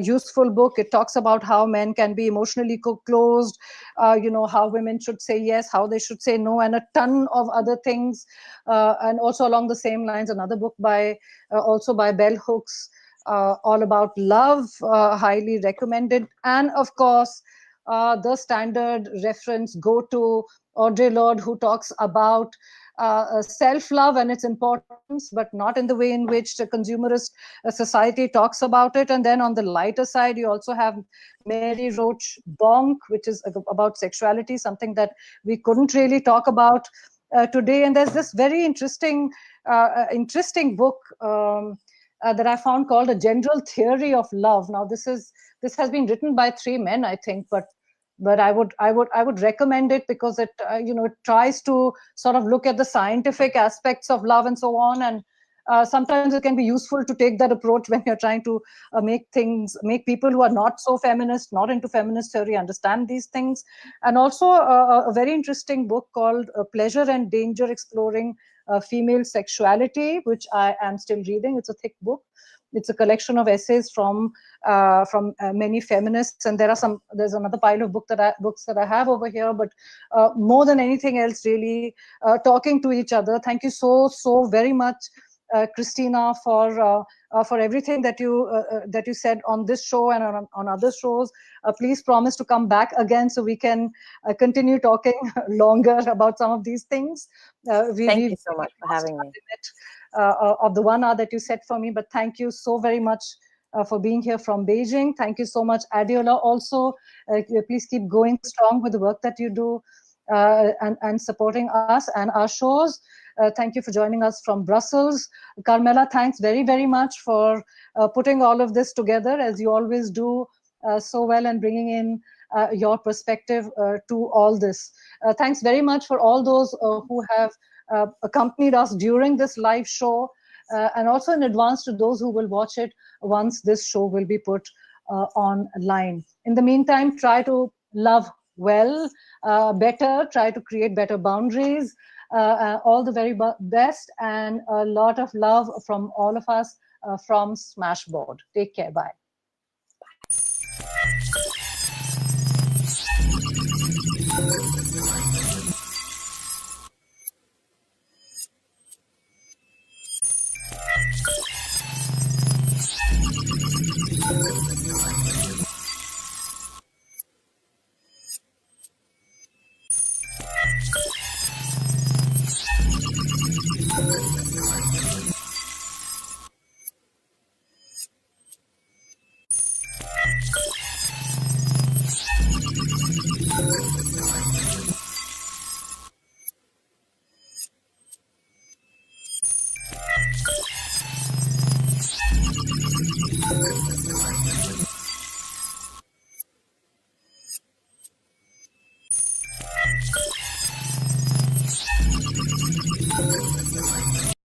useful book. It talks about how men can be emotionally closed, how women should say yes, how they should say no, and a ton of other things. And also along the same lines, another book also by Bell Hooks, all about love, highly recommended. And of course, the standard reference, go to Audre Lorde, who talks about self-love and its importance, but not in the way in which the consumerist society talks about it. And then on the lighter side, you also have Mary Roach Bonk, which is about sexuality, something that we couldn't really talk about today. And there's this very interesting book that I found called A General Theory of Love. Now, this has been written by 3 men, I think, but I would recommend it because it it tries to sort of look at the scientific aspects of love and so on. And sometimes it can be useful to take that approach when you're trying to make people who are not so feminist, not into feminist theory, understand these things. And also a very interesting book called Pleasure and Danger: Exploring Female Sexuality, which I am still reading. It's a thick book. It's a collection of essays from many feminists, and there's another pile of books that I have over here. But more than anything else, really talking to each other. Thank you so very much, Christina, for everything that you said on this show and on other shows. Please promise to come back again so we can continue talking longer about some of these things. Thank you so much for having me. Of the 1 hour that you set for me, but thank you so very much for being here from Beijing. Thank you so much, Adiola. Also, please keep going strong with the work that you do and supporting us and our shows. Thank you for joining us from Brussels. Carmela, thanks very, very much for putting all of this together, as you always do so well, and bringing in your perspective to all this. Thanks very much for all those who have accompanied us during this live show, and also in advance to those who will watch it once this show will be put online. In the meantime, try to love well, better, try to create better boundaries. All the very best, and a lot of love from all of us from Smashboard. Take care. Bye.